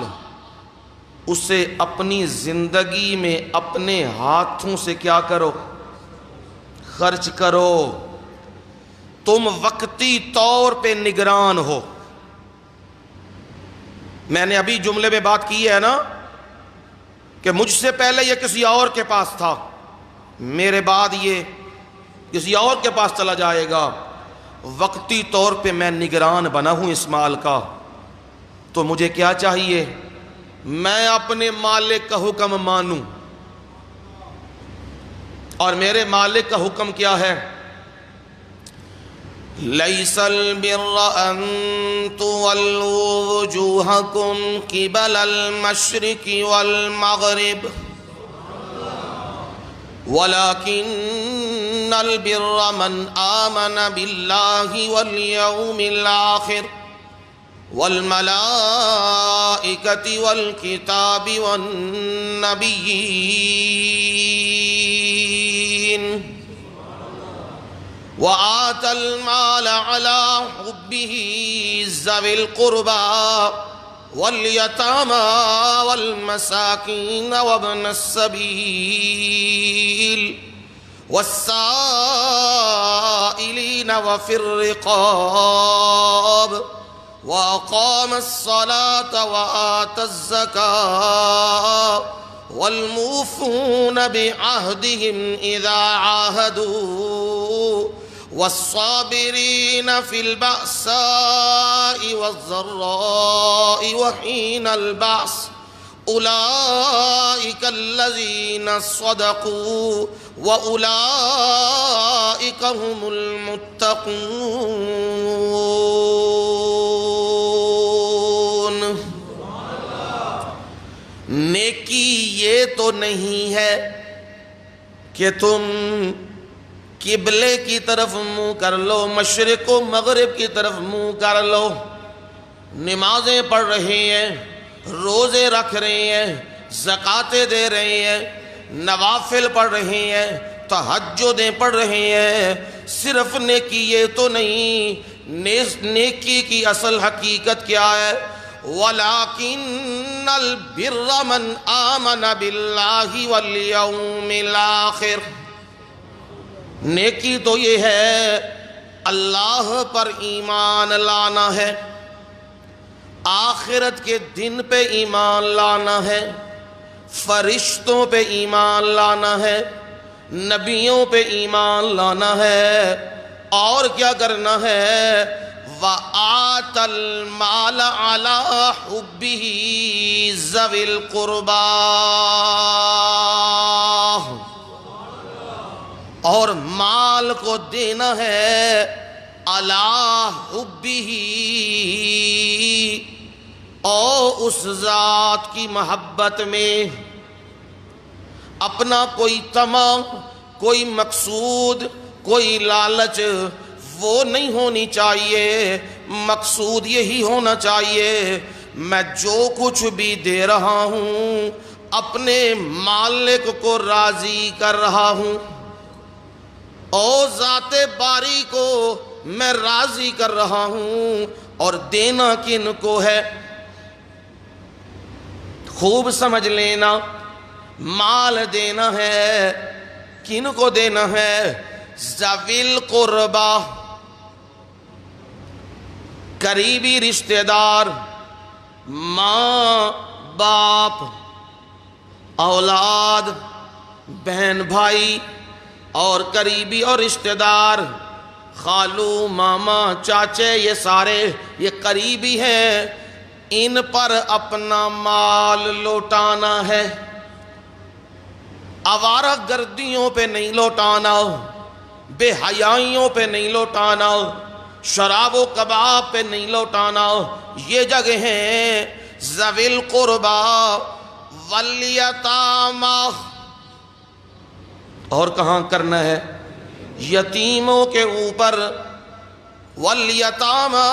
اسے اپنی زندگی میں اپنے ہاتھوں سے کیا کرو؟ خرچ کرو۔ تم وقتی طور پہ نگران ہو۔ میں نے ابھی جملے میں بات کی ہے نا کہ مجھ سے پہلے یہ کسی اور کے پاس تھا، میرے بعد یہ کسی اور کے پاس چلا جائے گا، وقتی طور پہ میں نگران بنا ہوں اس مال کا، تو مجھے کیا چاہیے؟ میں اپنے مالک کا حکم مانوں۔ اور میرے مالک کا حکم کیا ہے؟ لَيْسَ الْبِرَّ أَن تُوَلُّوا وُجُوهَكُمْ قِبَلَ الْمَشْرِقِ وَالْمَغْرِبِ وَلَكِنَّ الْبِرَّ مَنْ آمَنَ بِاللَّهِ وَالْيَوْمِ الْآخِرِ وَالْمَلَائِكَةِ وَالْكِتَابِ وَالنَّبِيِّينَ وَآتَى الْمَالَ عَلَى حُبِّهِ ذَوِي الْقُرْبَى وَالْيَتَامَى وَالْمَسَاكِينَ وَابْنَ السَّبِيلِ وَالسَّائِلِينَ وَفِي الرِّقَابِ وَأَقَامَ الصَّلَاةَ وَآتَى الزَّكَاةَ وَالْمُوفُونَ بِعَهْدِهِمْ إِذَا عَاهَدُوا والصابرین فی البأساء والضراء وحین البأس اولئک الذین صدقوا واولئک هم المتقون۔ نیکی یہ تو نہیں ہے کہ تم قبلے کی طرف منہ کر لو، مشرق و مغرب کی طرف منہ کر لو، نمازیں پڑھ رہے ہیں، روزے رکھ رہے ہیں، زکاتیں دے رہے ہیں، نوافل پڑھ رہے ہیں، تہجدیں پڑھ رہے ہیں، صرف نیکی یہ تو نہیں، نیکی کی اصل حقیقت کیا ہے؟ وَلَكِنَّ الْبِرَّ مَنْ آمَنَ بِاللَّهِ وَالْيَوْمِ الْآخِرِ۔ نیکی تو یہ ہے اللہ پر ایمان لانا ہے، آخرت کے دن پہ ایمان لانا ہے، فرشتوں پہ ایمان لانا ہے، نبیوں پہ ایمان لانا ہے، اور کیا کرنا ہے؟ وَآتَ الْمَالَ عَلَىٰ حُبِّهِ ذَوِي الْقُرْبَىٰ، اور مال کو دینا ہے عَلَىٰ حُبِّهِ، اور اس ذات کی محبت میں۔ اپنا کوئی طمع، کوئی مقصود، کوئی لالچ وہ نہیں ہونی چاہیے، مقصود یہی ہونا چاہیے میں جو کچھ بھی دے رہا ہوں اپنے مالک کو راضی کر رہا ہوں، اور ذات باری کو میں راضی کر رہا ہوں۔ اور دینا کن کو ہے؟ خوب سمجھ لینا، مال دینا ہے کن کو دینا ہے؟ ذوی القربیٰ، قریبی رشتہ دار، ماں باپ، اولاد، بہن بھائی، اور قریبی اور رشتہ دار، خالو ماما چاچے، یہ سارے یہ قریبی ہیں، ان پر اپنا مال لوٹانا ہے، آوارہ گردیوں پہ نہیں لوٹانا، بے حیائیوں پہ نہیں لوٹانا، شراب و کباب پہ نہیں لوٹانا۔ یہ جگہ ہیں ذوی القربیٰ والیتامی، اور کہاں کرنا ہے؟ یتیموں کے اوپر، والیتامی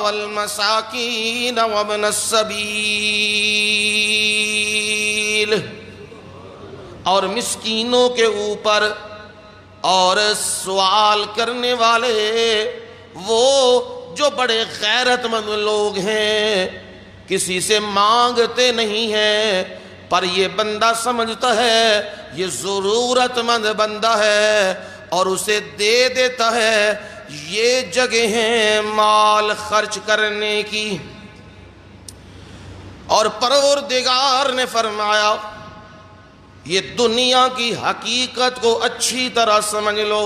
والمساکین وابن السبیل، اور مسکینوں کے اوپر، اور سوال کرنے والے، وہ جو بڑے غیرت مند لوگ ہیں، کسی سے مانگتے نہیں ہیں، پر یہ بندہ سمجھتا ہے یہ ضرورت مند بندہ ہے اور اسے دے دیتا ہے۔ یہ جگہ ہیں مال خرچ کرنے کی۔ اور پروردگار نے فرمایا یہ دنیا کی حقیقت کو اچھی طرح سمجھ لو،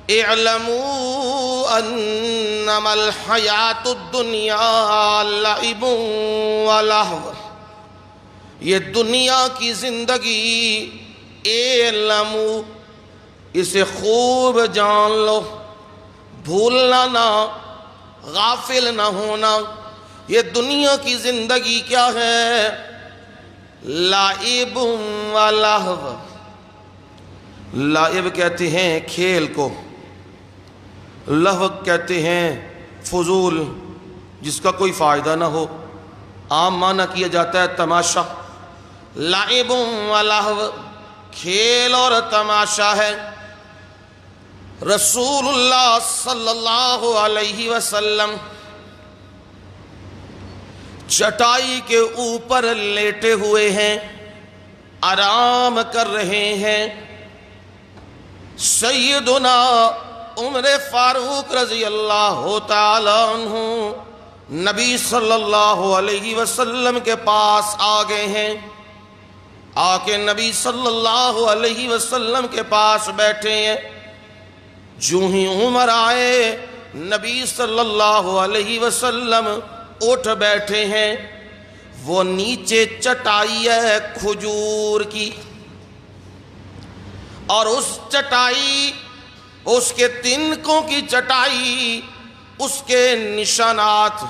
اعلموا انما الحیات الدنیا لعب ولہو، یہ دنیا کی زندگی، اعلموا، اسے خوب جان لو، بھولنا نہ، غافل نہ ہونا۔ یہ دنیا کی زندگی کیا ہے؟ لعب ولہو، لعب کہتے ہیں کھیل کو، لہو کہتے ہیں فضول، جس کا کوئی فائدہ نہ ہو، عام معنی کیا جاتا ہے تماشا۔ لعب ولہو کھیل اور تماشا ہے۔ رسول اللہ صلی اللہ علیہ وسلم چٹائی کے اوپر لیٹے ہوئے ہیں، آرام کر رہے ہیں۔ سیدنا عمر فاروق رضی اللہ تعالی عنہ نبی صلی اللہ علیہ وسلم کے پاس آ گئے ہیں، آ کے نبی صلی اللہ علیہ وسلم کے پاس بیٹھے ہیں۔ جو ہی عمر آئے نبی صلی اللہ علیہ وسلم اٹھ بیٹھے ہیں. وہ نیچے چٹائی ہے کھجور کی، اور اس چٹائی، اس کے تنکوں کی چٹائی، اس کے نشانات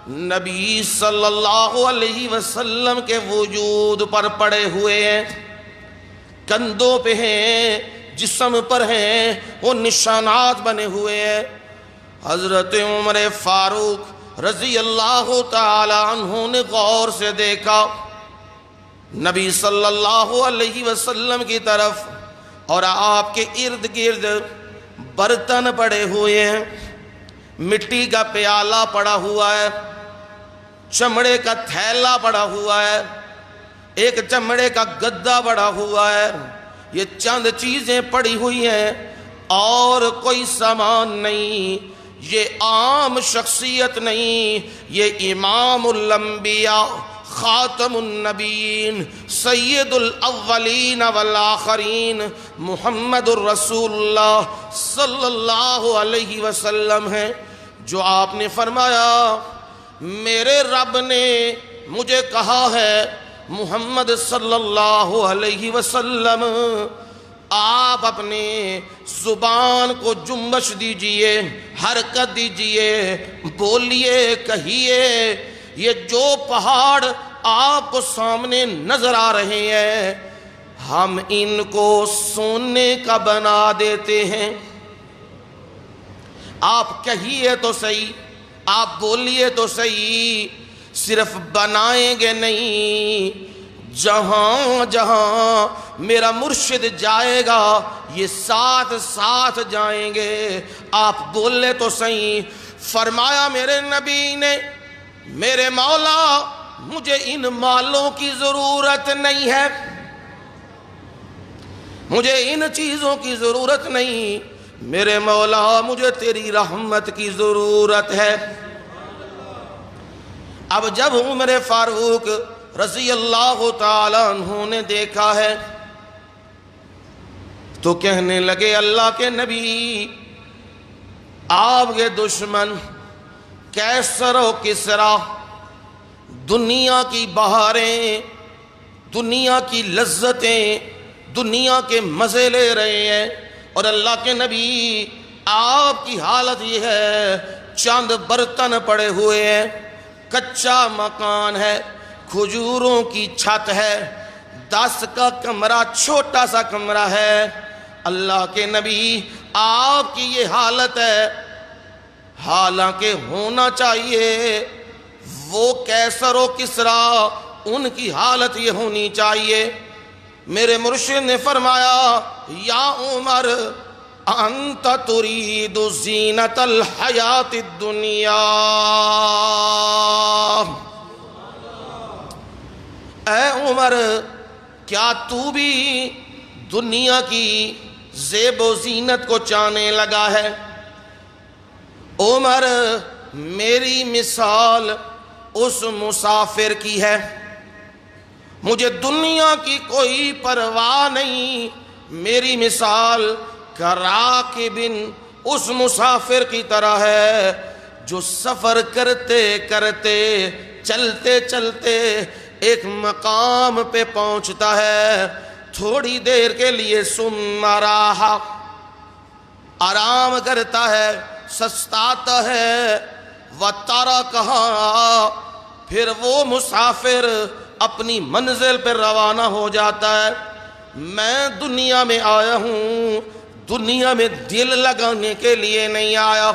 نبی صلی اللہ علیہ وسلم کے وجود پر پڑے ہوئے ہیں. کندھوں پہ ہیں، جسم پر ہیں، وہ نشانات بنے ہوئے ہیں. حضرت عمر فاروق رضی اللہ تعالی عنہ نے غور سے دیکھا نبی صلی اللہ علیہ وسلم کی طرف، اور آپ کے ارد گرد برتن پڑے ہوئے ہیں. مٹی کا پیالہ پڑا ہوا ہے، چمڑے کا تھیلا پڑا ہوا ہے، ایک چمڑے کا گدا پڑا ہوا ہے. یہ چند چیزیں پڑی ہوئی ہیں اور کوئی سامان نہیں. یہ عام شخصیت نہیں، یہ امام الانبیاء، خاتم النبیین، سید الاولین والآخرین، محمد الرسول اللہ صلی اللہ علیہ وسلم ہیں. جو آپ نے فرمایا میرے رب نے مجھے کہا ہے محمد صلی اللہ علیہ وسلم آپ اپنے زبان کو جنبش دیجئے، حرکت دیجئے، بولیے، کہیے. یہ جو پہاڑ آپ کو سامنے نظر آ رہے ہیں ہم ان کو سونے کا بنا دیتے ہیں. آپ کہیے تو صحیح، آپ بولیے تو صحیح، صرف بنائیں گے نہیں. جہاں جہاں میرا مرشد جائے گا یہ ساتھ ساتھ جائیں گے. آپ بولے تو صحیح. فرمایا میرے نبی نے میرے مولا مجھے ان مالوں کی ضرورت نہیں ہے، مجھے ان چیزوں کی ضرورت نہیں، میرے مولا مجھے تیری رحمت کی ضرورت ہے. اب جب عمر فاروق رضی اللہ تعالی عنہ نے دیکھا ہے تو کہنے لگے اللہ کے نبی، آپ کے دشمن کیسر و کسرا دنیا کی بہاریں، دنیا کی لذتیں، دنیا کے مزے لے رہے ہیں، اور اللہ کے نبی آپ کی حالت یہ ہے چند برتن پڑے ہوئے ہیں، کچا مکان ہے، کھجوروں کی چھت ہے، 10 کا کمرہ، چھوٹا سا کمرہ ہے. اللہ کے نبی آپ کی یہ حالت ہے. حالانکہ ہونا چاہیے وہ کیسر و کسرا ان کی حالت یہ ہونی چاہیے. میرے مرشد نے فرمایا یا عمر انت ترید زینت الحیات الدنیا، اے عمر کیا تو بھی دنیا کی زیب و زینت کو چاہنے لگا ہے؟ عمر میری مثال اس مسافر کی ہے، مجھے دنیا کی کوئی پرواہ نہیں. میری مثال راکبن اس مسافر کی طرح ہے جو سفر کرتے کرتے، چلتے چلتے ایک مقام پہ پہنچتا ہے، تھوڑی دیر کے لیے ثم راحا، آرام کرتا ہے، سستاتا ہے، وترکھا، پھر وہ مسافر اپنی منزل پر روانہ ہو جاتا ہے. میں دنیا میں آیا ہوں، دنیا میں دل لگانے کے لیے نہیں آیا،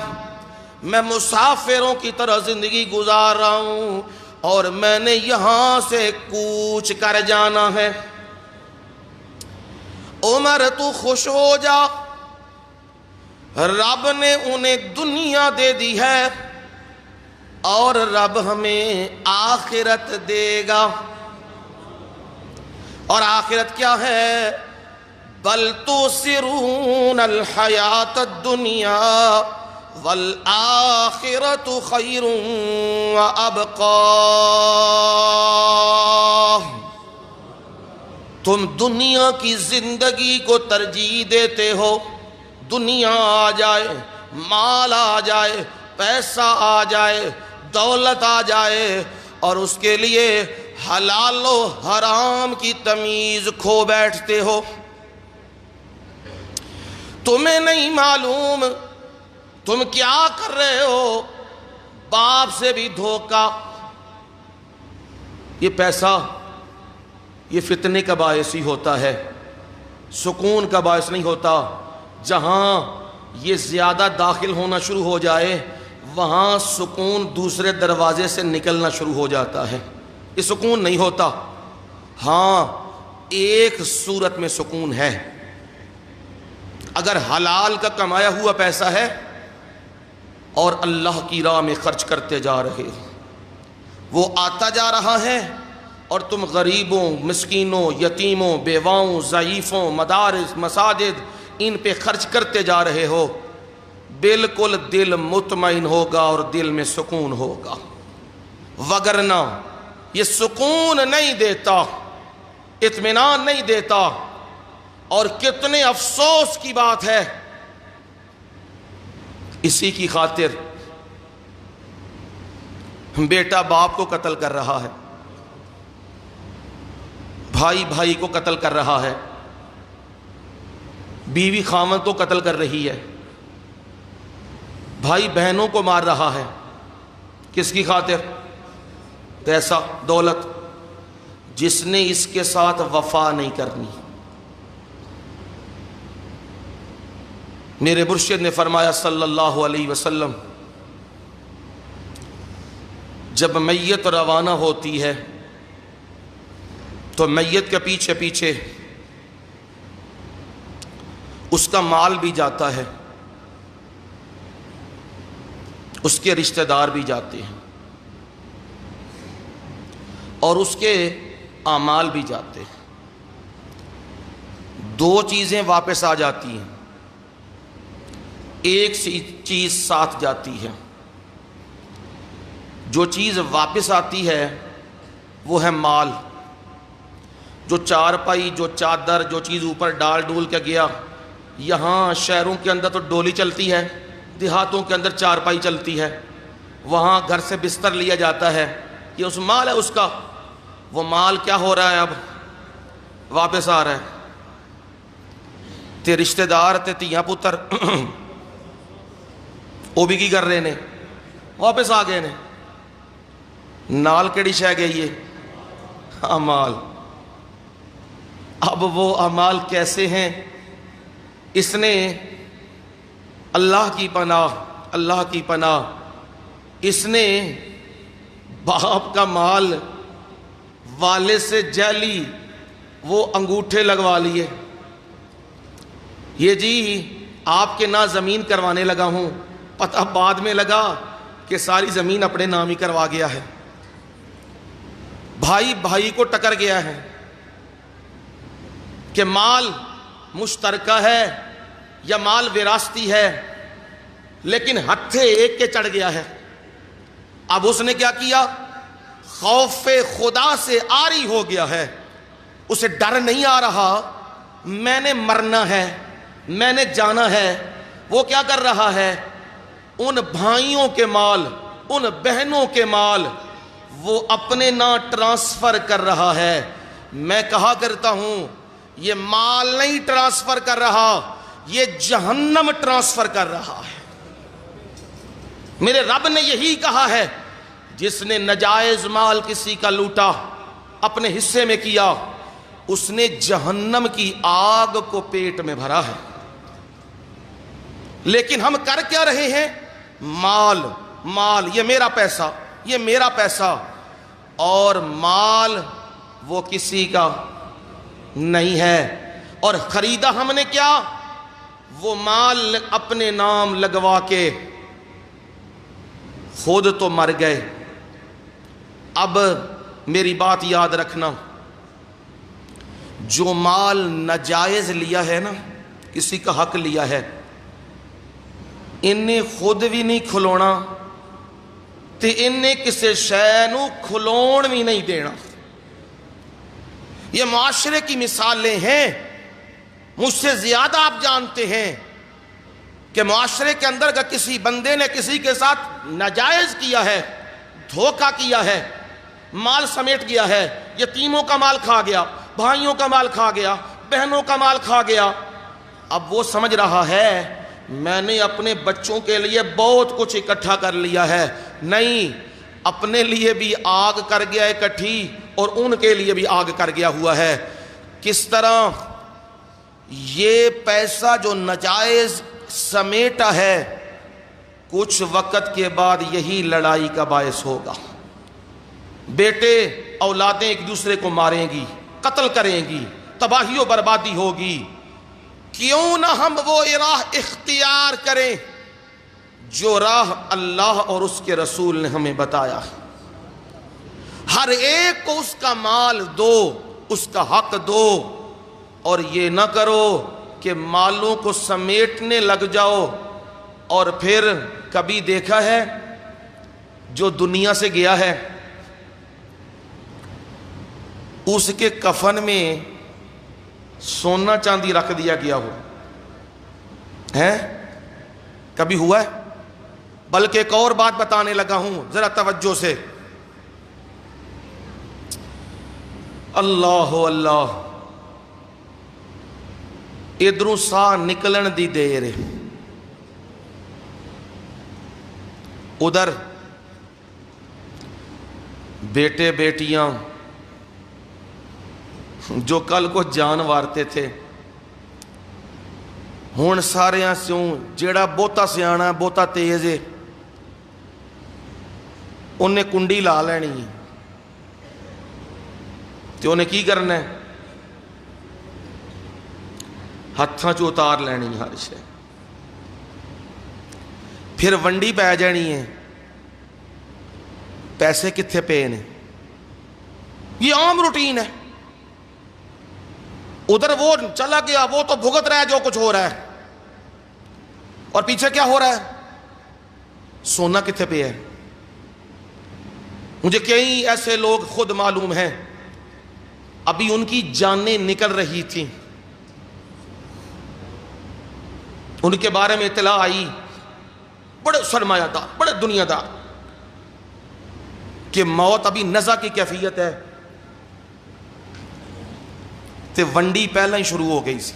میں مسافروں کی طرح زندگی گزار رہا ہوں اور میں نے یہاں سے کوچ کر جانا ہے. عمر تو خوش ہو جا، رب نے انہیں دنیا دے دی ہے اور رب ہمیں آخرت دے گا. اور آخرت کیا ہے؟ بل تؤثرون الحیات الدنیا والآخرت خیر وابقا. تم دنیا کی زندگی کو ترجیح دیتے ہو دنیا آ جائے، مال آ جائے، پیسہ آ جائے، دولت آ جائے، اور اس کے لیے حلال و حرام کی تمیز کھو بیٹھتے ہو۔ تمہیں نہیں معلوم تم کیا کر رہے ہو، باپ سے بھی دھوکا۔ یہ پیسہ یہ فتنے کا باعث ہی ہوتا ہے، سکون کا باعث نہیں ہوتا۔ جہاں یہ زیادہ داخل ہونا شروع ہو جائے وہاں سکون دوسرے دروازے سے نکلنا شروع ہو جاتا ہے، یہ سکون نہیں ہوتا۔ ہاں ایک صورت میں سکون ہے، اگر حلال کا کمایا ہوا پیسہ ہے اور اللہ کی راہ میں خرچ کرتے جا رہے ہو، وہ آتا جا رہا ہے اور تم غریبوں، مسکینوں، یتیموں، بیواؤں، ضعیفوں، مدارس، مساجد ان پہ خرچ کرتے جا رہے ہو، بالکل دل مطمئن ہوگا اور دل میں سکون ہوگا۔ وگرنہ یہ سکون نہیں دیتا، اطمینان نہیں دیتا۔ اور کتنے افسوس کی بات ہے، اسی کی خاطر بیٹا باپ کو قتل کر رہا ہے، بھائی بھائی کو قتل کر رہا ہے، بیوی خاوند کو قتل کر رہی ہے، بھائی بہنوں کو مار رہا ہے۔ کس کی خاطر؟ پیسہ، دولت، جس نے اس کے ساتھ وفا نہیں کرنی۔ میرے مرشد نے فرمایا صلی اللہ علیہ وسلم، جب میت روانہ ہوتی ہے تو میت کے پیچھے پیچھے اس کا مال بھی جاتا ہے، اس کے رشتہ دار بھی جاتے ہیں، اور اس کے اعمال بھی جاتے ہیں۔ دو چیزیں واپس آ جاتی ہیں، ایک چیز ساتھ جاتی ہے۔ جو چیز واپس آتی ہے وہ ہے مال، جو چارپائی، جو چادر، جو چیز اوپر ڈال ڈول کے گیا۔ یہاں شہروں کے اندر تو ڈولی چلتی ہے، دیہاتوں کے اندر چارپائی چلتی ہے، وہاں گھر سے بستر لیا جاتا ہے، یہ اس مال ہے اس کا۔ وہ مال کیا ہو رہا ہے؟ اب واپس آ رہا ہے۔ تے رشتہ دار تے تیاں پتر وہ بھی کی کر رہے نے؟ واپس آ گئے نے۔ نال کیڑی شے گئی ہے؟ اعمال۔ اب وہ اعمال کیسے ہیں؟ اس نے اللہ کی پناہ، اللہ کی پناہ، اس نے باپ کا مال والد سے جعلی وہ انگوٹھے لگوا لیے۔ یہ جی آپ کے نام زمین کروانے لگا ہوں، پتہ بعد میں لگا کہ ساری زمین اپنے نام ہی کروا گیا ہے۔ بھائی بھائی کو ٹکر گیا ہے کہ مال مشترکہ ہے یا مال وراثتی ہے، لیکن ہتھے ایک کے چڑھ گیا ہے۔ اب اس نے کیا کیا؟ خوف خدا سے عاری ہو گیا ہے، اسے ڈر نہیں آ رہا میں نے مرنا ہے، میں نے جانا ہے۔ وہ کیا کر رہا ہے؟ ان بھائیوں کے مال، ان بہنوں کے مال وہ اپنے نام ٹرانسفر کر رہا ہے۔ میں کہا کرتا ہوں یہ مال نہیں ٹرانسفر کر رہا، یہ جہنم ٹرانسفر کر رہا ہے۔ میرے رب نے یہی کہا ہے، جس نے ناجائز مال کسی کا لوٹا، اپنے حصے میں کیا، اس نے جہنم کی آگ کو پیٹ میں بھرا ہے۔ لیکن ہم کر کیا رہے ہیں؟ مال مال، یہ میرا پیسہ، یہ میرا پیسہ، اور مال وہ کسی کا نہیں ہے۔ اور خریدا ہم نے کیا؟ وہ مال اپنے نام لگوا کے خود تو مر گئے۔ اب میری بات یاد رکھنا، جو مال ناجائز لیا ہے نا، کسی کا حق لیا ہے، انہیں خود بھی نہیں کھلونا تے انہیں کسی شے نو کھلون بھی نہیں دینا۔ یہ معاشرے کی مثالیں ہیں، مجھ سے زیادہ آپ جانتے ہیں کہ معاشرے کے اندر اگر کسی بندے نے کسی کے ساتھ ناجائز کیا ہے، دھوکہ کیا ہے، مال سمیٹ گیا ہے، یتیموں کا مال کھا گیا، بھائیوں کا مال کھا گیا، بہنوں کا مال کھا گیا، اب وہ سمجھ رہا ہے میں نے اپنے بچوں کے لیے بہت کچھ اکٹھا کر لیا ہے، نہیں، اپنے لیے بھی آگ کر گیا اکٹھی اور ان کے لیے بھی آگ کر گیا ہوا ہے۔ کس طرح یہ پیسہ جو ناجائز سمیٹا ہے کچھ وقت کے بعد یہی لڑائی کا باعث ہوگا، بیٹے اولادیں ایک دوسرے کو ماریں گی، قتل کریں گی، تباہی و بربادی ہوگی۔ کیوں نہ ہم وہ راہ اختیار کریں جو راہ اللہ اور اس کے رسول نے ہمیں بتایا ہے، ہر ایک کو اس کا مال دو، اس کا حق دو، اور یہ نہ کرو کہ مالوں کو سمیٹنے لگ جاؤ اور پھر کبھی دیکھا ہے جو دنیا سے گیا ہے اس کے کفن میں سونا چاندی رکھ دیا گیا ہو ہے؟ کبھی ہوا ہے؟ بلکہ ایک اور بات بتانے لگا ہوں، ذرا توجہ سے، اللہ اللہ، ادھروں سا نکلن دی دیر، ادھر بیٹے بیٹیاں جو کل کو جان وارتے تھے ہون سارے سیوں جیڑا بہتا سیانا بہتا تیز ہے انہیں کنڈی لا لینی ہے تو انہیں کی کرنا ہے؟ ہتھاں چو اتار لینی ہر شے، پھر ونڈی پہ جانی ہے، پیسے کتھے پے نے، یہ عام روٹین ہے۔ ادھر وہ چلا گیا، وہ تو بھگت رہا ہے جو کچھ ہو رہا ہے، اور پیچھے کیا ہو رہا ہے؟ سونا کتھے پہ ہے؟ مجھے کئی ایسے لوگ خود معلوم ہیں ابھی ان کی جانیں نکل رہی تھیں، ان کے بارے میں اطلاع آئی، بڑے سرمایہ دار، بڑے دنیا دار، کہ موت ابھی نزع کی کیفیت ہے، تے ونڈی پہلے ہی شروع ہو گئی سی،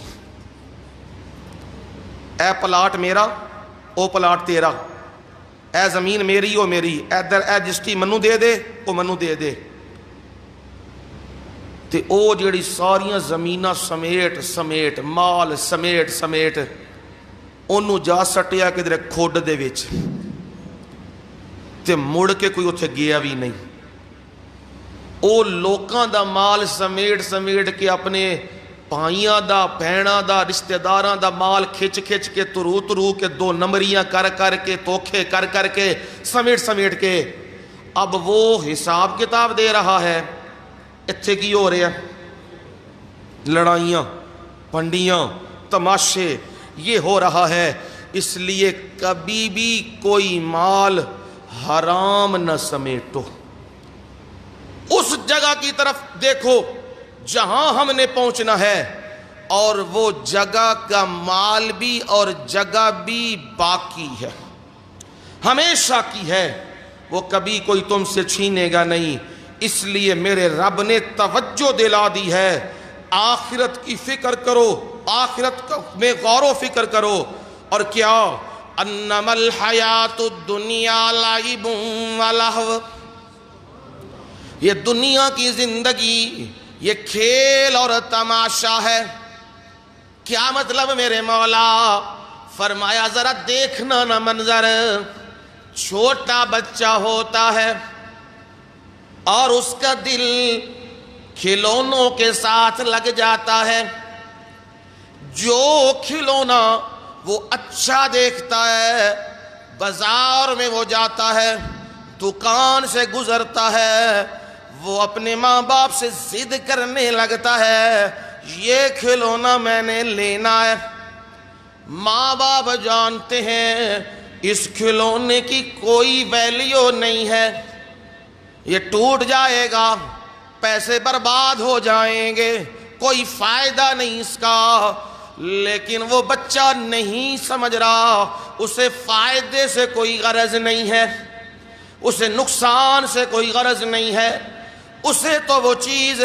اے پلاٹ میرا او پلاٹ تیرا، اے زمین میری او میری، اے جسٹی منو دے دے او منو دے دے، تے او جڑی ساریاں زمیناں سمیٹ سمیٹ مال سمیٹ سمیٹ انہوں جا سٹیا کدھر کھوڈ دے وچ، تے مڑ کے کوئی اتھے گیا بھی نہیں، او لوکاں دا مال سمیٹ سمیٹ کے اپنے بھائیاں دا بہناں دا رشتہ داراں دا مال کھچ کھچ کے ترو ترو کے دو نمبریاں کر کر کے توکھے کر کر کے سمیٹ سمیٹ کے اب وہ حساب کتاب دے رہا ہے۔ اتھے کی ہو رہے ہیں؟ لڑائیاں، پنڈیاں، تماشے، یہ ہو رہا ہے۔ اس لیے کبھی بھی کوئی مال حرام نہ سمیٹو، اس جگہ کی طرف دیکھو جہاں ہم نے پہنچنا ہے، اور وہ جگہ کا مال بھی اور جگہ بھی باقی ہے، ہمیشہ کی ہے، وہ کبھی کوئی تم سے چھینے گا نہیں۔ اس لیے میرے رب نے توجہ دلا دی ہے، آخرت کی فکر کرو، آخرت میں غور و فکر کرو، اور کیا انما الحیات الدنیا لعب و لہو، یہ دنیا کی زندگی یہ کھیل اور تماشا ہے۔ کیا مطلب میرے مولا؟ فرمایا ذرا دیکھنا نا منظر، چھوٹا بچہ ہوتا ہے اور اس کا دل کھلونوں کے ساتھ لگ جاتا ہے، جو کھلونا وہ اچھا دیکھتا ہے، بازار میں وہ جاتا ہے، دکان سے گزرتا ہے، وہ اپنے ماں باپ سے ضد کرنے لگتا ہے یہ کھلونا میں نے لینا ہے۔ ماں باپ جانتے ہیں اس کھلونے کی کوئی ویلیو نہیں ہے، یہ ٹوٹ جائے گا، پیسے برباد ہو جائیں گے، کوئی فائدہ نہیں اس کا، لیکن وہ بچہ نہیں سمجھ رہا، اسے فائدے سے کوئی غرض نہیں ہے، اسے نقصان سے کوئی غرض نہیں ہے، اسے تو وہ چیز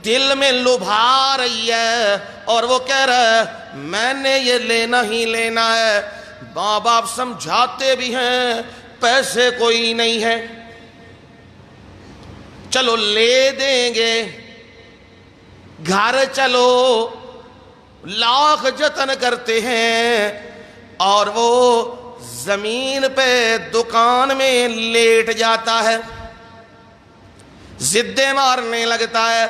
دل میں لبھا رہی ہے اور وہ کہہ رہا ہے میں نے یہ لینا ہی لینا ہے۔ ماں باپ سمجھاتے بھی ہیں پیسے کوئی نہیں ہے، چلو لے دیں گے، گھر چلو، لاکھ جتن کرتے ہیں، اور وہ زمین پہ دکان میں لیٹ جاتا ہے، زدیں مارنے لگتا ہے،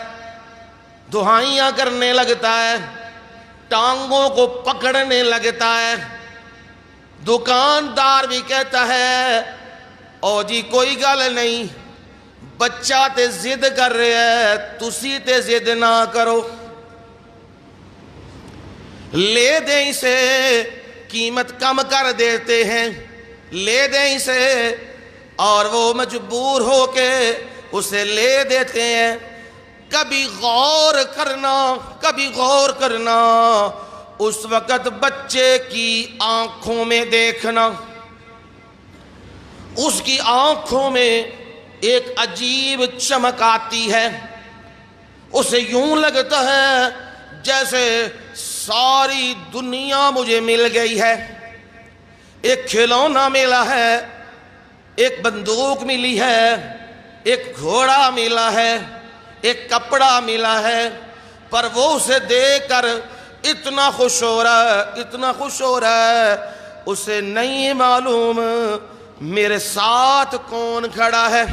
دہائیاں کرنے لگتا ہے، ٹانگوں کو پکڑنے لگتا ہے۔ دکاندار بھی کہتا ہے او جی کوئی گل نہیں، بچہ تے ضد کر رہا ہے، تسی تے ضد نہ کرو، لے دیں اسے، قیمت کم کر دیتے ہیں، لے دیں اسے، اور وہ مجبور ہو کے اسے لے دیتے ہیں۔ کبھی غور کرنا اس وقت بچے کی آنکھوں میں دیکھنا، اس کی آنکھوں میں ایک عجیب چمک آتی ہے، اسے یوں لگتا ہے جیسے ساری دنیا مجھے مل گئی ہے، ایک کھلونا ملا ہے، ایک بندوق ملی ہے، ایک گھوڑا ملا ہے، ایک کپڑا ملا ہے، پر وہ اسے دیکھ کر اتنا خوش ہو رہا ہے، اسے نہیں معلوم میرے ساتھ کون کھڑا ہے،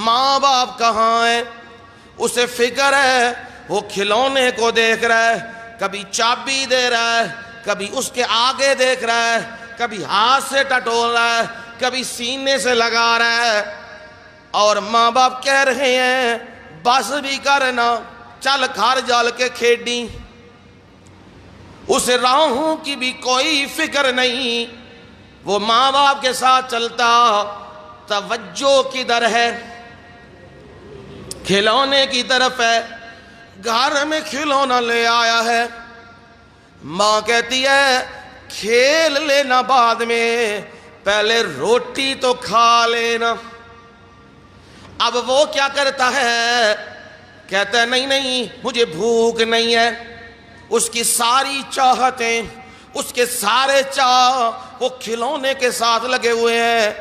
ماں باپ کہاں ہیں، اسے فکر ہے، وہ کھلونے کو دیکھ رہا ہے، کبھی چابی دے رہا ہے، کبھی اس کے آگے دیکھ رہا ہے، کبھی ہاتھ سے ٹٹول رہا ہے، کبھی سینے سے لگا رہا ہے، اور ماں باپ کہہ رہے ہیں بس بھی کرنا، چل گھر جال کے کھیڈی۔ اسے راہوں کی بھی کوئی فکر نہیں، وہ ماں باپ کے ساتھ چلتا، توجہ کدھر ہے؟ کھلونے کی طرف ہے، گھر میں کھلونا لے آیا ہے، ماں کہتی ہے کھیل لینا بعد میں، پہلے روٹی تو کھا لینا۔ اب وہ کیا کرتا ہے؟ کہتا ہے نہیں مجھے بھوک نہیں ہے، اس کی ساری چاہتیں، اس کے سارے چاہ وہ کھلونے کے ساتھ لگے ہوئے ہیں۔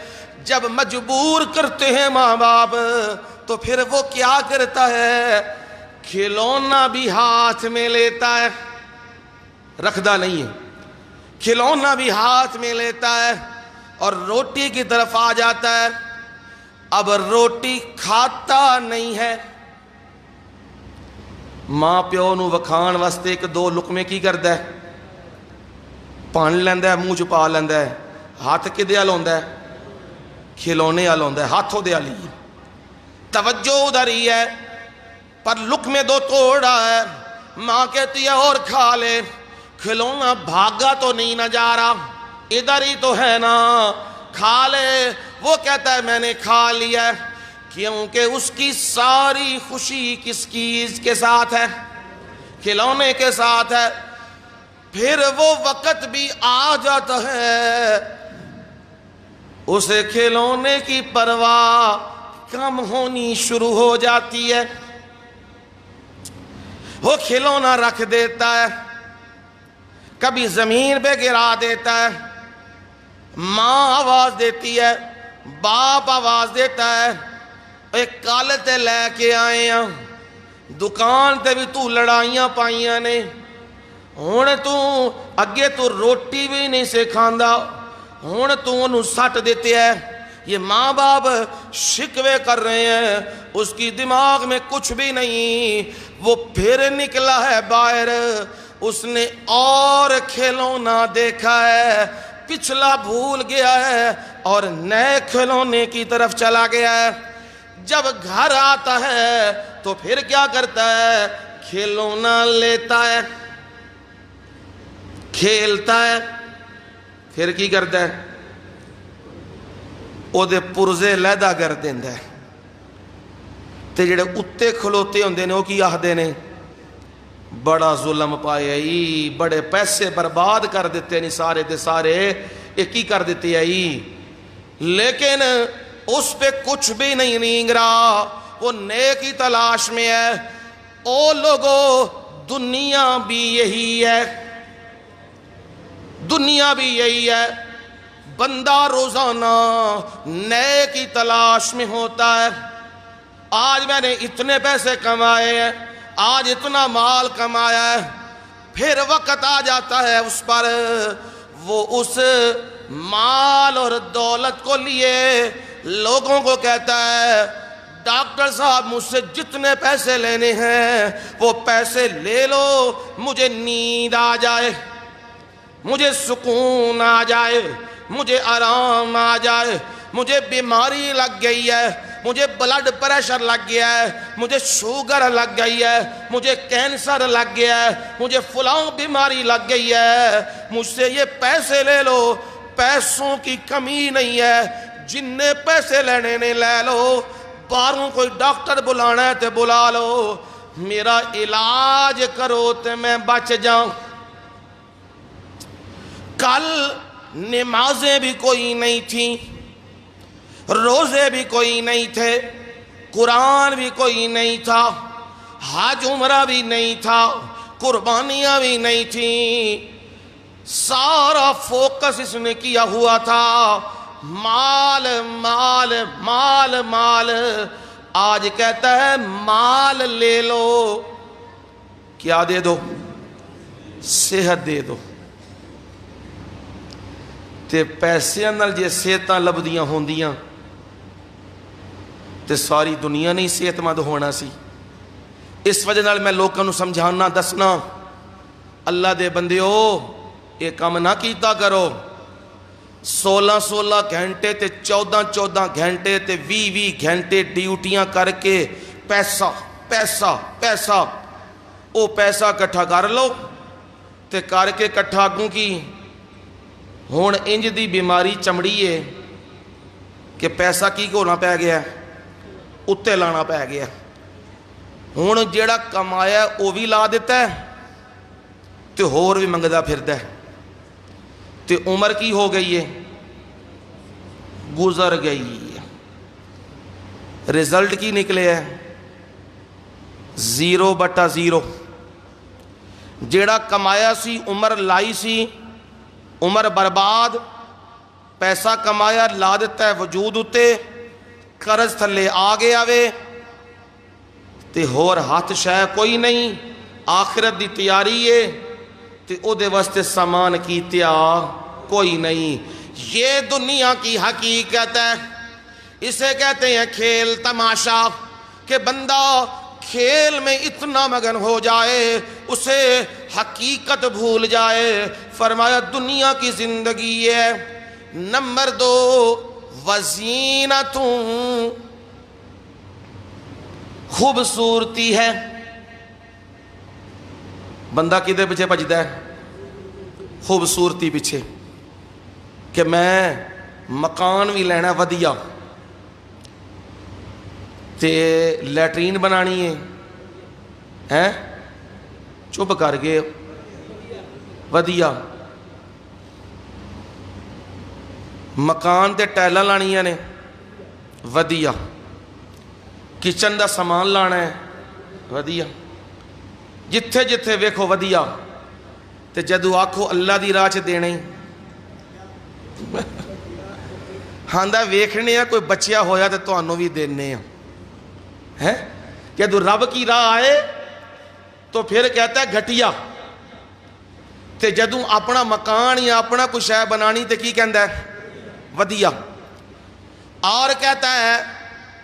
جب مجبور کرتے ہیں ماں باپ تو پھر وہ کیا کرتا ہے؟ کھلونا بھی ہاتھ میں لیتا ہے، رکھدا نہیں ہے، کھلونا بھی ہاتھ میں لیتا ہے اور روٹی کی طرف آ جاتا ہے۔ اب روٹی کھاتا نہیں ہے، ماں پیو نو وکھان واسطے ایک دو لقمے کی کردا ہے؟ پان لیندا ہے، منہ چ پا لیندا ہے، ہاتھ کدے ال ہوندا ہے؟ کھلونے ال ہوندا ہے، ہاتھ دے ال ہی، توجہ ادھر ہی ہے، پر لقمے دو توڑ رہا ہے۔ ماں کہتی ہے اور کھا لے، کھلونا بھاگا تو نہیں نہ جا رہا، ادھر ہی تو ہے نا، کھا لے۔ وہ کہتا ہے میں نے کھا لیا، کیونکہ اس کی ساری خوشی کس چیز کے ساتھ ہے؟ کھلونے کے ساتھ ہے۔ پھر وہ وقت بھی آ جاتا ہے، اسے کھلونے کی پرواہ کم ہونی شروع ہو جاتی ہے، وہ کھلونا رکھ دیتا ہے، کبھی زمین پہ گرا دیتا ہے، ماں آواز دیتی ہے، باپ آواز دیتا ہے، ایک کال تے لے کے آئے ہیں، دکان تے بھی تو لڑائیاں پائیاں نے، ہن تو اگے تو روٹی بھی نہیں سے کھاندا، ہن تو انہوں سٹ دیتے ہے۔ یہ ماں باپ شکوے کر رہے ہیں، اس کی دماغ میں کچھ بھی نہیں۔ وہ پھر نکلا ہے باہر، اس نے اور کھلونا دیکھا ہے، پچھلا بھول گیا ہے اور نئے کھلونے کی طرف چلا گیا ہے۔ جب گھر آتا ہے تو پھر کیا کرتا ہے؟ کھلونا لیتا ہے، کھیلتا ہے، پھر کی کرتا ہے؟ او دے پرزے لیدا کر دیندا ہے، تے جڑے اتے کھلوتے ہوندے نے وہ کی آخدے نے؟ بڑا ظلم پایا ہی، بڑے پیسے برباد کر دیتے نہیں سارے دے سارے، ایک ہی کر دیتے آئی، لیکن اس پہ کچھ بھی نہیں رینگ رہا، وہ نیک کی تلاش میں ہے۔ او لوگو، دنیا بھی یہی ہے، دنیا بھی یہی ہے، بندہ روزانہ نیک کی تلاش میں ہوتا ہے۔ آج میں نے اتنے پیسے کمائے ہیں، آج اتنا مال کمایا ہے، پھر وقت آ جاتا ہے اس پر وہ اس مال اور دولت کو لیے لوگوں کو کہتا ہے ڈاکٹر صاحب مجھ سے جتنے پیسے لینے ہیں وہ پیسے لے لو، مجھے نیند آ جائے، مجھے سکون آ جائے، مجھے آرام آ جائے، مجھے بیماری لگ گئی ہے، مجھے بلڈ پریشر لگ گیا ہے، مجھے شوگر لگ گئی ہے، مجھے کینسر لگ گیا ہے، مجھے فلاں بیماری لگ گئی ہے، مجھ سے یہ پیسے لے لو۔ پیسوں کی کمی نہیں ہے، جننے پیسے لینے نے لے لو، باہروں کوئی ڈاکٹر بلانا ہے تو بلا لو، میرا علاج کرو تو میں بچ جاؤں۔ کل نمازیں بھی کوئی نہیں تھیں، روزے بھی کوئی نہیں تھے، قرآن بھی کوئی نہیں تھا، حج عمرہ بھی نہیں تھا، قربانیاں بھی نہیں تھیں، سارا فوکس اس نے کیا ہوا تھا مال مال مال مال۔ آج کہتا ہے مال لے لو، کیا دے دو؟ صحت دے دو۔ تے پیسے نال جے صحتاں لبدیاں ہوندیاں تے ساری دنیا نہیں صحت مند ہونا سی۔ اس وجہ نال میں لوگوں نو سمجھانا دسنا، اللہ دے بندیو یہ کام نہ کیتا کرو، 16 گھنٹے تے 14 گھنٹے تے 20 گھنٹے ڈیوٹیاں کر کے پیسہ پیسہ پیسہ او پیسہ کٹھا کر لو تے کر کے کٹھا گوں کی ہون انج دی بیماری چمڑی ہے کہ پیسہ کی ہونا پہ گیا اتے لانا پہ گیا، ہون جیڑا کمایا وہ بھی لا دیتا ہے تے ہور بھی منگدا پھردا ہے، تے عمر کی ہو گئی ہے، گزر گئی ہے، رزلٹ کی نکلے ہے 0/0۔ جیڑا کمایا سی عمر لائی سی، عمر برباد، پیسہ کمایا لا دیتا ہے وجود اتے، قرض تھلے آ گیا وے تے ہور ہاتھ شے کوئی نہیں، آخرت دی تیاری ہے تے او دے واسطے سامان کیتیا کوئی نہیں۔ یہ دنیا کی حقیقت ہے، اسے کہتے ہیں کھیل تماشا، کہ بندہ کھیل میں اتنا مگن ہو جائے اسے حقیقت بھول جائے۔ فرمایا دنیا کی زندگی ہے۔ نمبر 2 وزینتوں، خوبصورتی ہے۔ بندہ کدے پیچھے بجدا ہے؟ خوبصورتی پیچھے، کہ میں مکان بھی لینا ودیا تے لیٹرین بنانی ہے، چپ کر گئے ودیا، مکان تے ٹائلاں لانیاں نے ودیا، کچن دا سامان لانا ہے ودیا، جتھے جتھے ویکھو ودیا، تے جدو آکھو اللہ دی راہ چ دینے ہاندہ ویکھنے ہیں کوئی بچیا ہویا تے تانوں بھی دینے ہیں، جدو رب کی راہ آئے تو پھر کہتا ہے گھٹیا، تے جدو اپنا مکان یا اپنا کوئی شے بنانی تے کی کہندا ہے ودیا، اور کہتا ہے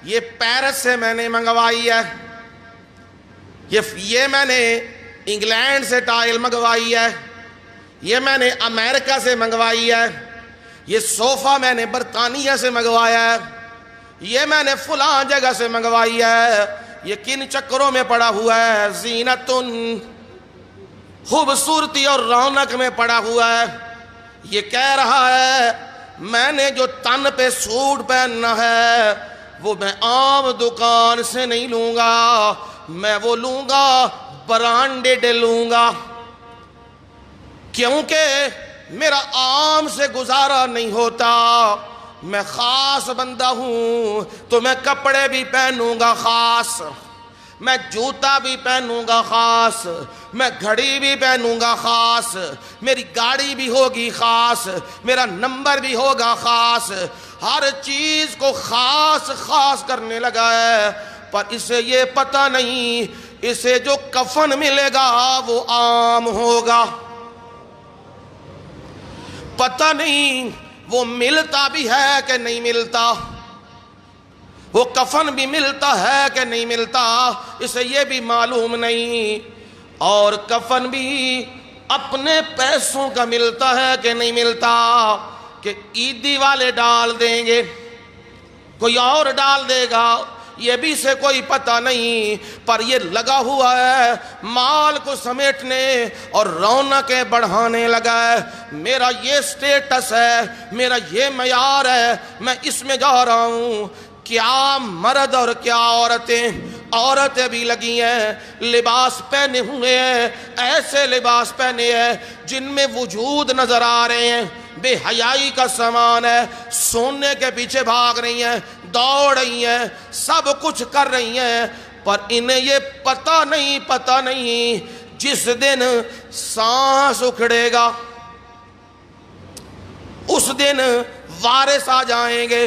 یہ پیرس سے میں نے منگوائی ہے، یہ میں نے انگلینڈ سے ٹائل منگوائی ہے، یہ میں نے امریکہ سے منگوائی ہے، یہ صوفہ میں نے برطانیہ سے منگوایا ہے، یہ میں نے فلاں جگہ سے منگوائی ہے، یہ کن چکروں میں پڑا ہوا ہے، زینتن، خوبصورتی اور رونق میں پڑا ہوا ہے۔ یہ کہہ رہا ہے میں نے جو تن پہ سوٹ پہننا ہے وہ میں عام دکان سے نہیں لوں گا، میں وہ لوں گا برانڈیڈ لوں گا، کیونکہ میرا عام سے گزارا نہیں ہوتا، میں خاص بندہ ہوں تو میں کپڑے بھی پہنوں گا خاص، میں جوتا بھی پہنوں گا خاص، میں گھڑی بھی پہنوں گا خاص، میری گاڑی بھی ہوگی خاص، میرا نمبر بھی ہوگا خاص، ہر چیز کو خاص خاص کرنے لگا ہے۔ پر اسے یہ پتہ نہیں اسے جو کفن ملے گا وہ عام ہوگا، پتہ نہیں وہ ملتا بھی ہے کہ نہیں ملتا، وہ کفن بھی ملتا ہے کہ نہیں ملتا، اسے یہ بھی معلوم نہیں، اور کفن بھی اپنے پیسوں کا ملتا ہے کہ نہیں ملتا، کہ عیدی والے ڈال دیں گے، کوئی اور ڈال دے گا، یہ بھی سے کوئی پتہ نہیں، پر یہ لگا ہوا ہے مال کو سمیٹنے اور رونقیں بڑھانے لگا ہے۔ میرا یہ سٹیٹس ہے، میرا یہ معیار ہے، میں اس میں جا رہا ہوں۔ کیا مرد اور کیا عورتیں بھی لگی ہیں، لباس پہنے ہوئے ہیں، ایسے لباس پہنے ہیں جن میں وجود نظر آ رہے ہیں، بے حیائی کا سامان ہے، سونے کے پیچھے بھاگ رہی ہیں، دوڑ رہی ہیں، سب کچھ کر رہی ہیں، پر انہیں یہ پتہ نہیں جس دن سانس اکھڑے گا اس دن وارث آ جائیں گے،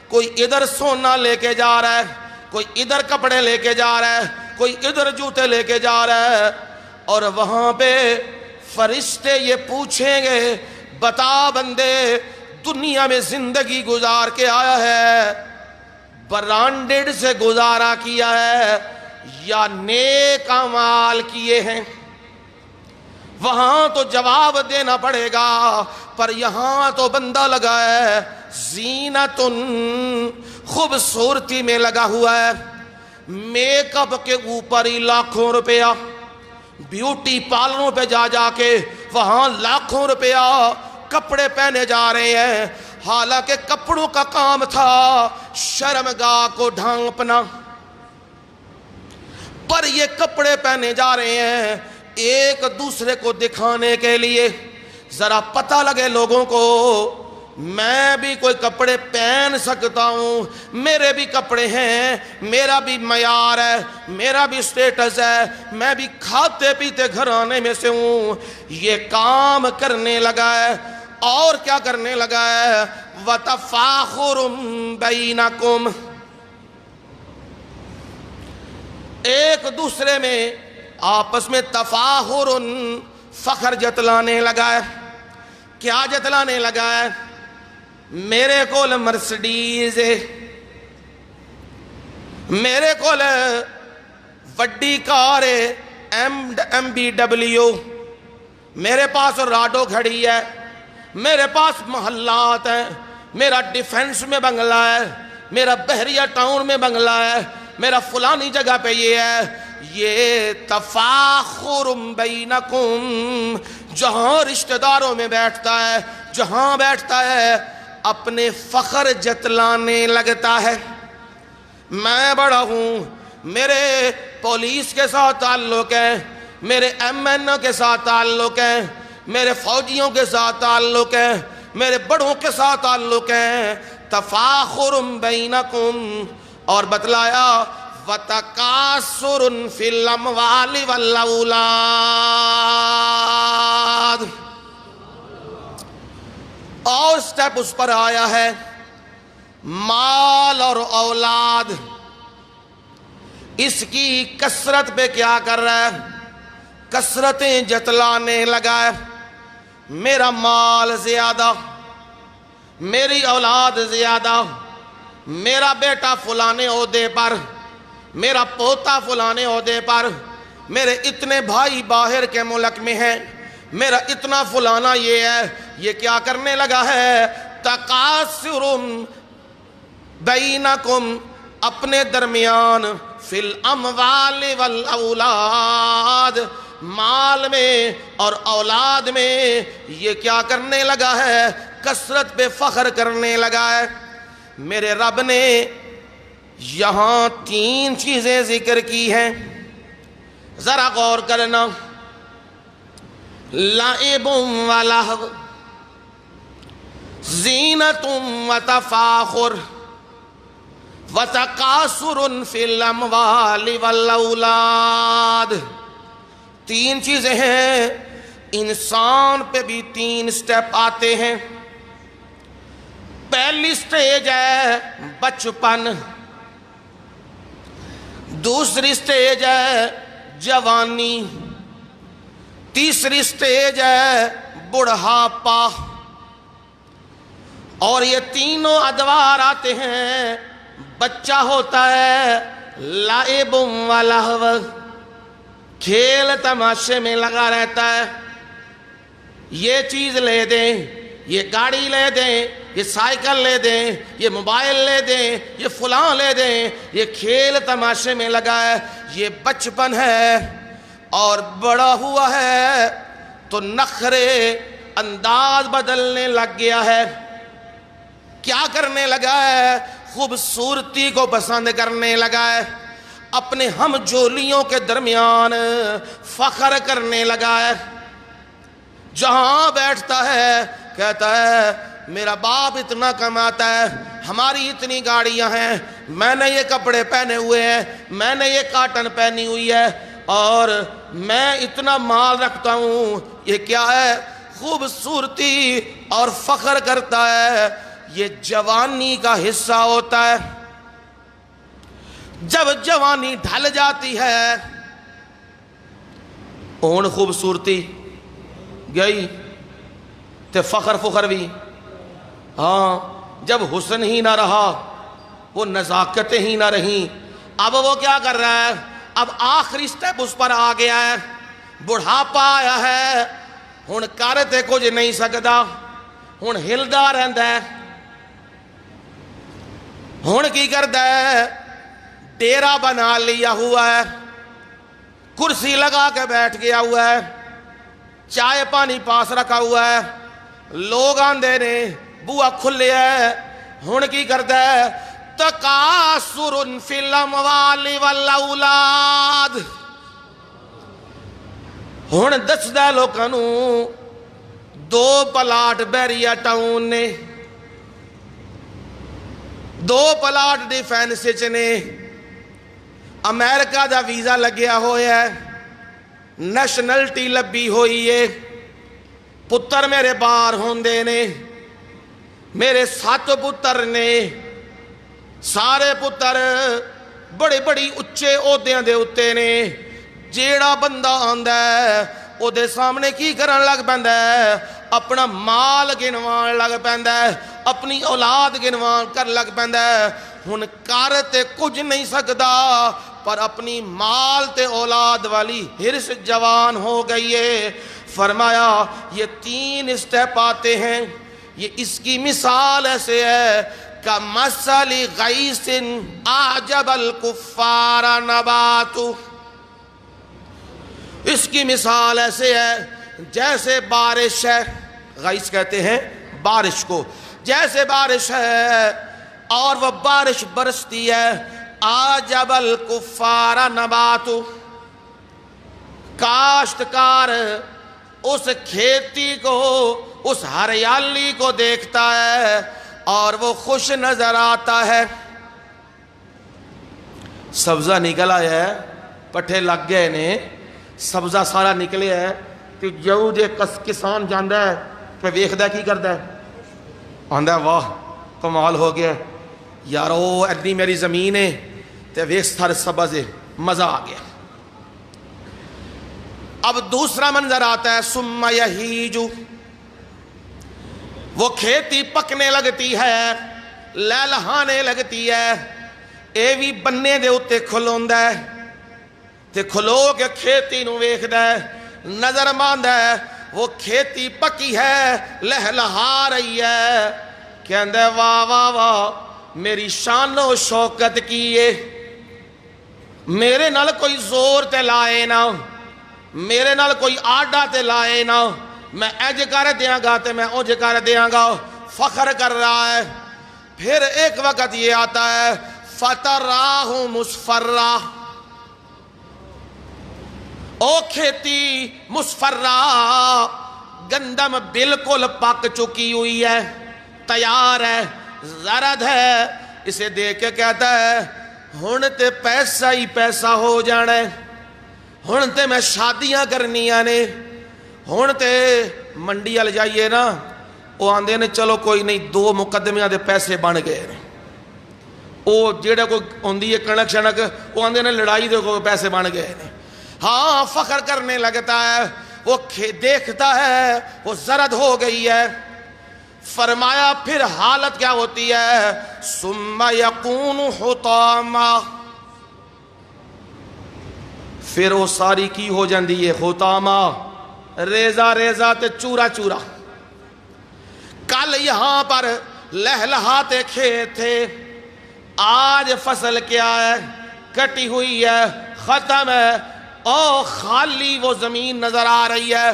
کوئی ادھر سونا لے کے جا رہا ہے، کوئی ادھر کپڑے لے کے جا رہا ہے، کوئی ادھر جوتے لے کے جا رہا ہے، اور وہاں پہ فرشتے یہ پوچھیں گے بتا بندے دنیا میں زندگی گزار کے آیا ہے، برانڈڈ سے گزارا کیا ہے یا نیک اعمال کیے ہیں؟ وہاں تو جواب دینا پڑے گا، پر یہاں تو بندہ لگا ہے زینتن، خوبصورتی میں لگا ہوا ہے، میک اپ کے اوپر ہی لاکھوں روپیہ، بیوٹی پارلروں پہ جا کے وہاں لاکھوں روپیہ، کپڑے پہنے جا رہے ہیں، حالانکہ کپڑوں کا کام تھا شرمگاہ کو ڈھانپنا، پر یہ کپڑے پہنے جا رہے ہیں ایک دوسرے کو دکھانے کے لیے، ذرا پتہ لگے لوگوں کو میں بھی کوئی کپڑے پہن سکتا ہوں، میرے بھی کپڑے ہیں، میرا بھی معیار ہے، میرا بھی سٹیٹس ہے، میں بھی کھاتے پیتے گھرانے میں سے ہوں۔ یہ کام کرنے لگا ہے، اور کیا کرنے لگا ہے؟ وَتَفَاخُرٌ بَيْنَكُمْ، ایک دوسرے میں آپس میں تفاخر، فخر جتلانے لگا ہے۔ کیا جتلانے لگا ہے؟ میرے کول مرسڈیز ہے، میرے کول وڈی کار ہے MBW، میرے پاس راڈو گھڑی ہے، میرے پاس محلات ہیں، میرا ڈیفنس میں بنگلہ ہے، میرا بحریہ ٹاؤن میں بنگلہ ہے، میرا فلانی جگہ پہ یہ ہے۔ یہ تفاخر بینکم، جہاں رشتہ داروں میں بیٹھتا ہے، جہاں بیٹھتا ہے اپنے فخر جتلانے لگتا ہے۔ میں بڑا ہوں، میرے پولیس کے ساتھ تعلق ہے، میرے MNO کے ساتھ تعلق ہے، میرے فوجیوں کے ساتھ تعلق ہے، میرے بڑوں کے ساتھ تعلق ہے۔ تفاخر بینکم، اور بتلایا وَتَكَاثُرٌ فِي الْأَمْوَالِ وَالْأَوْلَادِ، اور سٹیپ اس پر آیا ہے مال اور اولاد، اس کی کثرت پہ کیا کر رہا ہے؟ کثرتیں جتلانے لگا ہے، میرا مال زیادہ، میری اولاد زیادہ، میرا بیٹا فلانے عہدے پر، میرا پوتا فلانے عہدے پر، میرے اتنے بھائی باہر کے ملک میں ہیں، میرا اتنا فلانا یہ ہے۔ یہ کیا کرنے لگا ہے؟ تکاثر بینکم، اپنے درمیان، فی الاموال والاولاد، مال میں اور اولاد میں یہ کیا کرنے لگا ہے؟ کثرت پہ فخر کرنے لگا ہے۔ میرے رب نے یہاں 3 چیزیں ذکر کی ہیں۔ ذرا غور کرنا، لعب و لہو زینت و تفاخر و تکاثر فی الاموال والاولاد. تین چیزیں ہیں، انسان پہ بھی تین سٹیپ آتے ہیں. پہلی سٹیج ہے بچپن، دوسری سٹیج ہے جوانی، تیسری سٹیج ہے بڑھاپا. اور یہ تینوں ادوار آتے ہیں. بچہ ہوتا ہے لعب و لہو، کھیل تماشے میں لگا رہتا ہے. یہ چیز لے دیں، یہ گاڑی لے دیں، یہ سائیکل لے دیں، یہ موبائل لے دیں، یہ فلاں لے دیں، یہ کھیل تماشے میں لگا ہے. یہ بچپن ہے. اور بڑا ہوا ہے تو نخرے انداز بدلنے لگ گیا ہے. کیا کرنے لگا ہے؟ خوبصورتی کو پسند کرنے لگا ہے. اپنے ہم جولیوں کے درمیان فخر کرنے لگا ہے. جہاں بیٹھتا ہے کہتا ہے میرا باپ اتنا کماتا ہے، ہماری اتنی گاڑیاں ہیں، میں نے یہ کپڑے پہنے ہوئے ہیں، میں نے یہ کاٹن پہنی ہوئی ہے، اور میں اتنا مال رکھتا ہوں. یہ کیا ہے؟ خوبصورتی اور فخر کرتا ہے. یہ جوانی کا حصہ ہوتا ہے. جب جوانی ڈھل جاتی ہے، اون خوبصورتی گئی تے فخر بھی. ہاں، جب حسن ہی نہ رہا، وہ نزاکتیں ہی نہ رہیں، اب وہ کیا کر رہا ہے؟ اب آخری سٹیپ اس پر آ گیا ہے. بڑھاپا آیا ہے. ہن کر تے کچھ نہیں سکتا، ہن ہلدا رہندا ہے. ہن کی کردا ہے؟ ڈیرا بنا لیا ہوا ہے، کرسی لگا کے بیٹھ گیا ہوا ہے، چائے پانی پاس رکھا ہوا ہے، لوگ آندے نے، بوا کھلے ہے. ہن کی کردا ہے؟ تکاثر فی الاموال والاولاد. ہن دسدا لوکاں نوں 2 پلاٹ بیریا ٹاؤن نے، 2 پلاٹ ڈیفینس وچ نے، امریکہ دا ویزا لگیا ہویا ہے، نیشنلٹی لبی ہوئی ہے. پتر میرے باہر ہوندے نے، میرے 7 پتر نے. سارے پتر بڑے بڑی اچے عہدیاں دے اتے نے. جیڑا بندہ آندا ہے او دے سامنے کی کرن لگ پیندا ہے؟ اپنا مال گنوان لگ پیندا ہے، اپنی اولاد گنوان کر لگ پیندا ہے. ہن کر تے کچھ نہیں سکدا، پر اپنی مال تے اولاد والی ہرس جوان ہو گئی ہے. فرمایا یہ 3 سٹیپ آتے ہیں. یہ اس کی مثال ایسے ہے کمثل غیث اعجب الکفار نباتہ. اس کی مثال ایسے ہے جیسے بارش ہے، غیث کہتے ہیں بارش کو، جیسے بارش ہے اور وہ بارش برستی ہے. اعجب الکفار نباتہ. کاشتکار اس کھیتی کو، اس ہریالی کو دیکھتا ہے اور وہ خوش نظر آتا ہے. سبزہ نکل آیا ہے، پٹھے لگ گئے نے، سبزہ سارا نکلے ہے کہ جو دے کسان جاندہ ہے کہ ویکھدا کی کردا ہے؟ آندا ہے واہ کمال ہو گیا یارو، اتنی میری زمین ہے تے ویکھ سارے سبز ہے، مزہ آ گیا. اب دوسرا منظر آتا ہے ثم یہیج. وہ کھیتی پکنے لگتی ہے، لہلہانے لگتی ہے. اے بھی بننے دے اتے کھلوندا ہے تے کھلو کے کھیتی نو ویکھدا ہے، نظر ماندا ہے وہ کھیتی پکی ہے، لہلہا رہی ہے. کہندا ہے واہ واہ واہ میری شان و شوکت کیے، میرے نال کوئی زور تے لائے نہ، میرے نال کوئی آڈا تے لائے نہ، میں اج کر دیاں گا تے میں اج کر دیاں گا. فخر کر رہا ہے. پھر ایک وقت یہ آتا ہے فَتَرَاهُ مُصْفَرًّا. او کھیتی مصفرہ، گندم بالکل پک چکی ہوئی ہے، تیار ہے، زرد ہے، اسے دیکھ کے کہتا ہے ہن تے پیسہ ہی پیسہ ہو جانا ہے، ہن تے میں شادیاں کرنیاں نے، ہن تے منڈی وال جائیے نا، وہ آندے نے چلو کوئی نہیں 2 مقدمیاں دے پیسے بن گئے نے، وہ جیڑا کوئی ہوندی ہے کنک شنک، وہ آندے نے لڑائی دے کوئی پیسے بن گئے نے، ہاں فخر کرنے لگتا ہے، وہ دیکھتا ہے وہ زرد ہو گئی ہے۔ فرمایا پھر حالت کیا ہوتی ہے؟ ثم یکون حطاما، پھر وہ ساری کی ہو جاندی ہے حطاما، ریزہ ریزہ تے چورا چورا۔ کل یہاں پر لہلہاتے کھیت تھے، آج فصل کیا ہے؟ کٹی ہوئی ہے، ختم ہے، او خالی وہ زمین نظر آ رہی ہے۔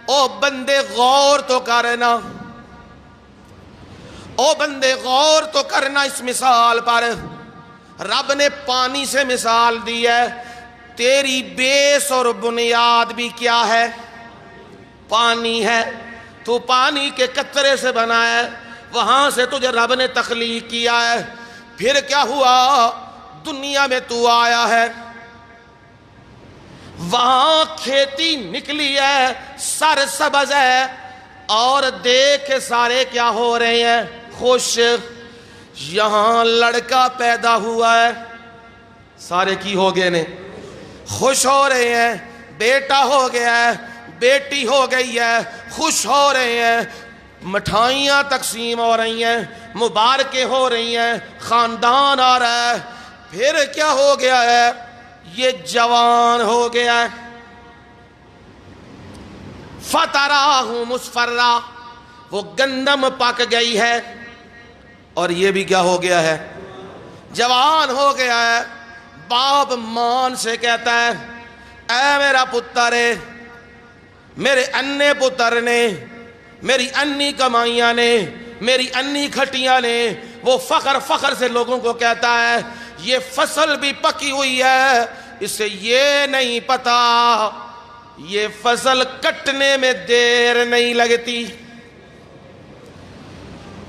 او بندے غور تو کرنا، او بندے غور تو کرنا اس مثال پر۔ رب نے پانی سے مثال دی ہے، تیری بیس اور بنیاد بھی کیا ہے؟ پانی ہے۔ تو پانی کے قطرے سے بنا ہے، وہاں سے تجھے رب نے تخلیق کیا ہے، پھر کیا ہوا؟ دنیا میں تو آیا ہے، وہاں کھیتی نکلی ہے، سر سبز ہے، اور دیکھ کے سارے کیا ہو رہے ہیں؟ خوش۔ یہاں لڑکا پیدا ہوا ہے، سارے کی ہو گئے نے؟ خوش ہو رہے ہیں۔ بیٹا ہو گیا ہے، بیٹی ہو گئی ہے، خوش ہو رہے ہیں، مٹھائیاں تقسیم ہو رہی ہیں، مبارکیں ہو رہی ہیں، خاندان آ رہا ہے۔ پھر کیا ہو گیا ہے؟ یہ جوان ہو گیا ہے۔ فَتَرَاهُ مُصْفَرًّا، وہ گندم پک گئی ہے، اور یہ بھی کیا ہو گیا ہے؟ جوان ہو گیا ہے۔ باپ مان سے کہتا ہے اے میرا پتر ہے، میرے انے پتر نے، میری انی کمائیاں نے، میری انی کھٹیاں نے۔ وہ فخر سے لوگوں کو کہتا ہے یہ فصل بھی پکی ہوئی ہے، اسے یہ نہیں پتا یہ فصل کٹنے میں دیر نہیں لگتی۔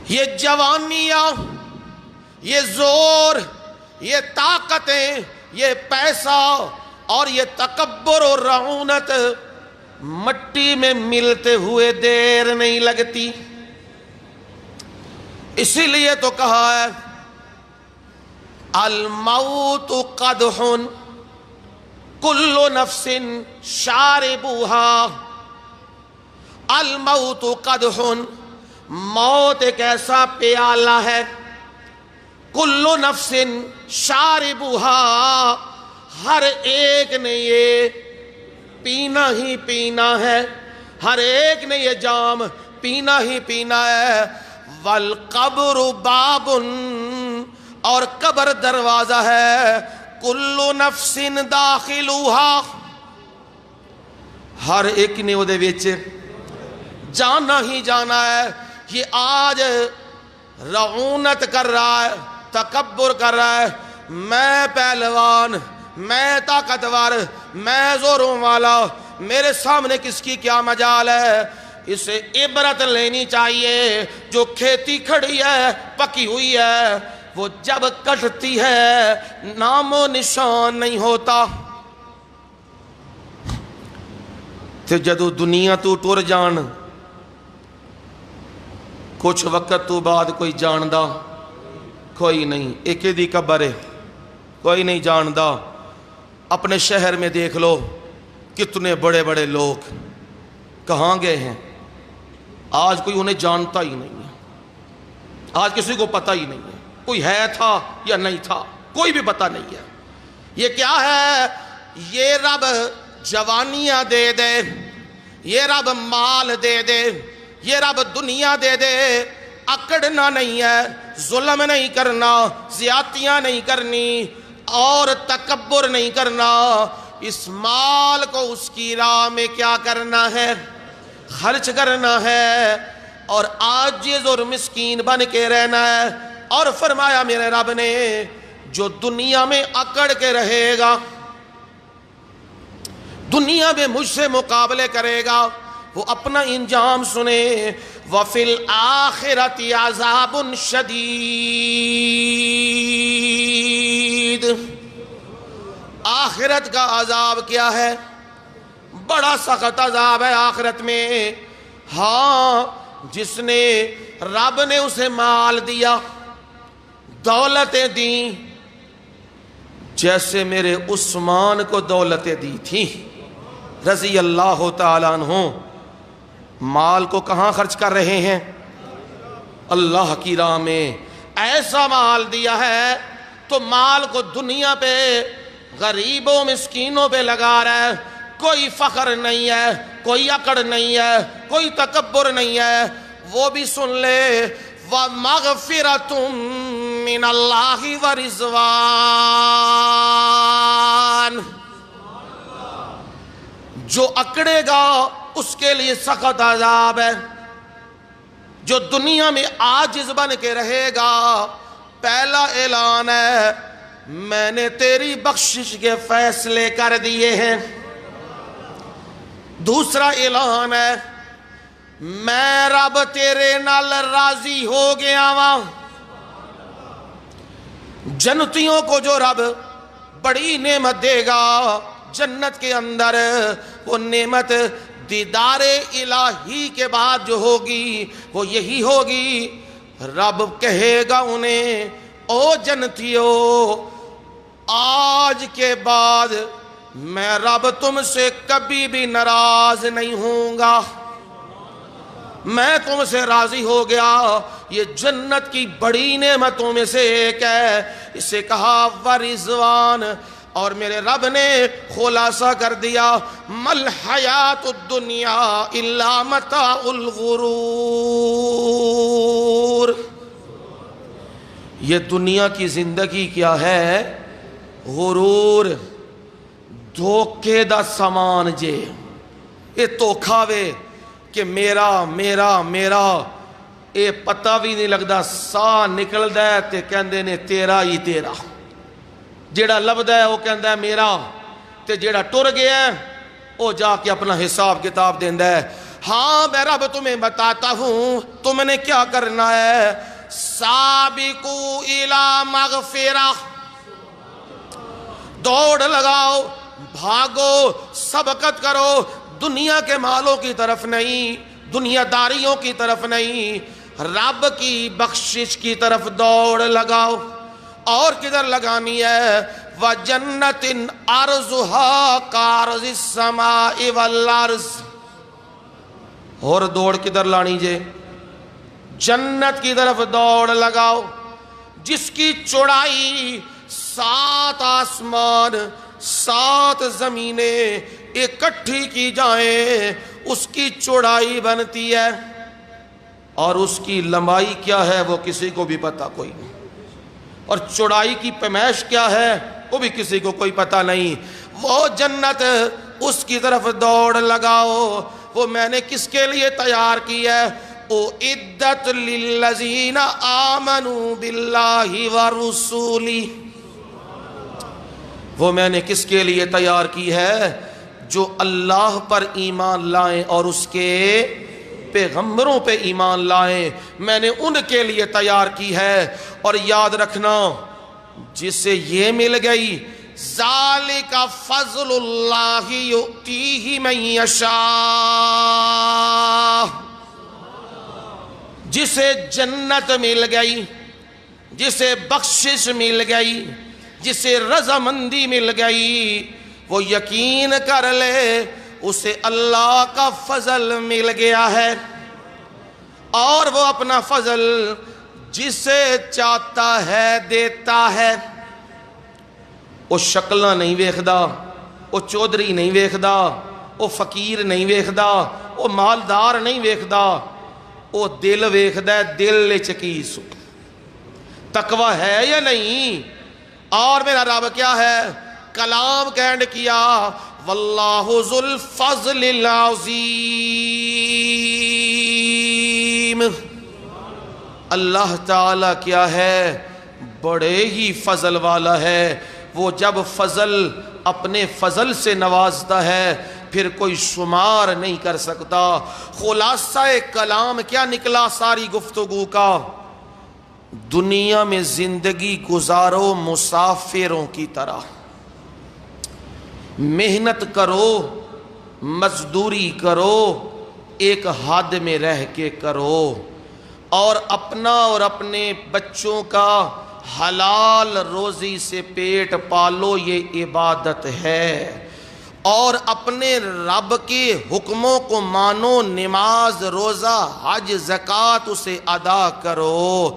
یہ جوانیاں، یہ زور، یہ طاقتیں، یہ پیسہ اور یہ تکبر اور رعونت مٹی میں ملتے ہوئے دیر نہیں لگتی۔ اسی لیے تو کہا ہے الموت قدح کل نفس شاربوہا۔ الموت قدح، موت ایک ایسا پیالہ ہے، کل نفس شاربوہا، ہر ایک نے یہ پینا ہی پینا ہے، ہر ایک نے یہ جام پینا ہی پینا ہے۔ والقبر باب، اور قبر دروازہ ہے، کل نفس داخلوہا، ہر ایک نے وہ دے وچ جانا ہی جانا ہے۔ یہ آج رعونت کر رہا ہے، تکبر کر رہا ہے، میں پہلوان، میں طاقتور، میں زوروں والا، میرے سامنے کس کی کیا مجال ہے۔ اسے عبرت لینی چاہیے۔ جو کھیتی کھڑی ہے، پکی ہوئی ہے، وہ جب کٹتی ہے نام و نشان نہیں ہوتا۔ تو جدو دنیا تو ٹر جان، کچھ وقت تو بعد کوئی جاندا کوئی نہیں۔ ایک دی قبر ہے، کوئی نہیں جاندا۔ اپنے شہر میں دیکھ لو کتنے بڑے بڑے لوگ کہاں گئے ہیں، آج کوئی انہیں جانتا ہی نہیں ہے، آج کسی کو پتہ ہی نہیں ہے، کوئی ہے تھا یا نہیں تھا، کوئی بھی پتہ نہیں ہے۔ یہ کیا ہے؟ یہ رب جوانیاں دے دے، یہ رب مال دے دے، یہ رب دنیا دے دے، اکڑنا نہیں ہے، ظلم نہیں کرنا، زیادتیاں نہیں کرنی، اور تکبر نہیں کرنا۔ اس مال کو اس کی راہ میں کیا کرنا ہے؟ خرچ کرنا ہے، اور عاجز اور مسکین بن کے رہنا ہے۔ اور فرمایا میرے رب نے جو دنیا میں اکڑ کے رہے گا، دنیا میں مجھ سے مقابلے کرے گا وہ اپنا انجام سنے. وَفِي الْآخِرَةِ عَذَابٌ شَدِيدٌ. آخرت کا عذاب کیا ہے؟ بڑا سخت عذاب ہے آخرت میں. ہاں جس نے رب نے اسے مال دیا، دولتیں دیں، جیسے میرے عثمان کو دولتیں دی تھی رضی اللہ تعالیٰ عنہ. مال کو کہاں خرچ کر رہے ہیں؟ اللہ کی راہ میں. ایسا مال دیا ہے تو مال کو دنیا پہ غریبوں مسکینوں پہ لگا رہا ہے. کوئی فخر نہیں ہے، کوئی اکڑ نہیں ہے، کوئی تکبر نہیں ہے. وہ بھی سن لے وَمَغْفِرَةٌ مِّنَ اللَّهِ وَرِضْوَانٌ. جو اکڑے گا اس کے لیے سخت عذاب ہے. جو دنیا میں عاجز بن کے رہے گا، پہلا اعلان ہے میں نے تیری بخشش کے فیصلے کر دیے ہیں. دوسرا اعلان ہے میں رب تیرے نال راضی ہو گیا وا. جنتیوں کو جو رب بڑی نعمت دے گا جنت کے اندر، وہ نعمت دیدار الہی کے بعد جو ہوگی وہ یہی ہوگی. رب کہے گا انہیں او جنتیوں، آج کے بعد میں رب تم سے کبھی بھی ناراض نہیں ہوں گا، میں تم سے راضی ہو گیا. یہ جنت کی بڑی نعمتوں میں سے ایک ہے. اسے کہا ورضوان. اور میرے رب نے خلاصہ کر دیا مل حیات الدنیا الا متاع الغرور. یہ دنیا کی زندگی کیا ہے؟ غرور، دھوکے دا سامان جے. یہ دھوکھا وے کہ میرا میرا میرا، یہ پتہ بھی نہیں لگتا. ساہ نکلدا ہے تے کہندے نے تیرا ہی تیرا. جیڑا لبدا ہے وہ کہندا ہے میرا، تے جیڑا ٹر گیا ہے وہ جا کے اپنا حساب کتاب دیندا ہے. ہاں میں رب تمہیں بتاتا ہوں تم نے کیا کرنا ہے. سابقوا الی مغفرہ، دوڑ لگاؤ، بھاگو، سبقت کرو. دنیا کے مالوں کی طرف نہیں، دنیا داریوں کی طرف نہیں، رب کی بخشش کی طرف دوڑ لگاؤ. اور کدھر لگانی ہے؟ وَجَنَّةٍ عَرْضُهَا كَعَرْضِ السَّمَاءِ وَالْأَرْضِ. اور دوڑ کدھر لانی جے؟ جنت کی طرف دوڑ لگاؤ جس کی چوڑائی 7 آسمان 7 زمینیں اکٹھی کی جائیں اس کی چوڑائی بنتی ہے. اور اس کی لمبائی کیا ہے وہ کسی کو بھی پتہ کوئی نہیں. اور چوڑائی کی پیمائش کیا ہے وہ بھی کسی کو کوئی پتہ نہیں. وہ جنت اس کی طرف دوڑ لگاؤ. وہ میں نے کس کے لیے تیار کی ہے؟ اُعِدَّتْ لِلَّذِينَ آمَنُوا بِاللَّهِ وَرُسُولِهِ. وہ میں نے کس کے لیے تیار کی ہے؟ جو اللہ پر ایمان لائیں اور اس کے پیغمبروں پہ ایمان لائیں. میں نے ان کے لیے تیار کی ہے. اور یاد رکھنا جسے یہ مل گئی ذالک فضل اللہ یؤتیہ من یشاء. جسے جنت مل گئی، جسے بخشش مل گئی، جسے رضامندی مل گئی، وہ یقین کر لے اسے اللہ کا فضل مل گیا ہے. اور وہ اپنا فضل جسے چاہتا ہے دیتا ہے. وہ شکلہ نہیں ویکھدا، وہ چودھری نہیں ویکھدا، وہ فقیر نہیں ویکھدا، وہ مالدار نہیں ویکھدا. وہ دل ویکھدا ہے، دل وچ کی تقوی ہے یا نہیں. اور میرا رب کیا ہے؟ کلام کینڈ کیا واللہ ذو الفضل العظیم. اللہ تعالیٰ کیا ہے؟ بڑے ہی فضل والا ہے. وہ جب فضل اپنے فضل سے نوازتا ہے پھر کوئی شمار نہیں کر سکتا۔ خلاصہ کلام کیا نکلا ساری گفتگو کا؟ دنیا میں زندگی گزارو مسافروں کی طرح، محنت کرو، مزدوری کرو، ایک حد میں رہ کے کرو، اور اپنا اور اپنے بچوں کا حلال روزی سے پیٹ پالو، یہ عبادت ہے۔ اور اپنے رب کے حکموں کو مانو، نماز، روزہ، حج، زکوٰۃ اسے ادا کرو۔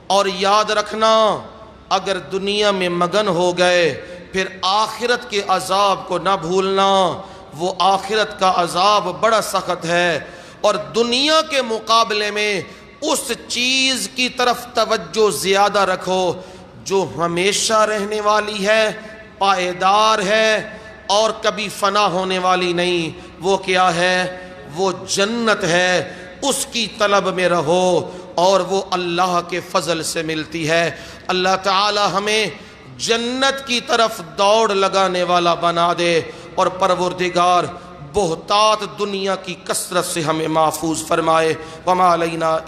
اور یاد رکھنا اگر دنیا میں مگن ہو گئے پھر آخرت کے عذاب کو نہ بھولنا، وہ آخرت کا عذاب بڑا سخت ہے۔ اور دنیا کے مقابلے میں اس چیز کی طرف توجہ زیادہ رکھو جو ہمیشہ رہنے والی ہے، پائیدار ہے اور کبھی فنا ہونے والی نہیں۔ وہ کیا ہے؟ وہ جنت ہے، اس کی طلب میں رہو، اور وہ اللہ کے فضل سے ملتی ہے۔ اللہ تعالی ہمیں جنت کی طرف دوڑ لگانے والا بنا دے، اور پروردگار بہتات دنیا کی کثرت سے ہمیں محفوظ فرمائے۔ وما علینا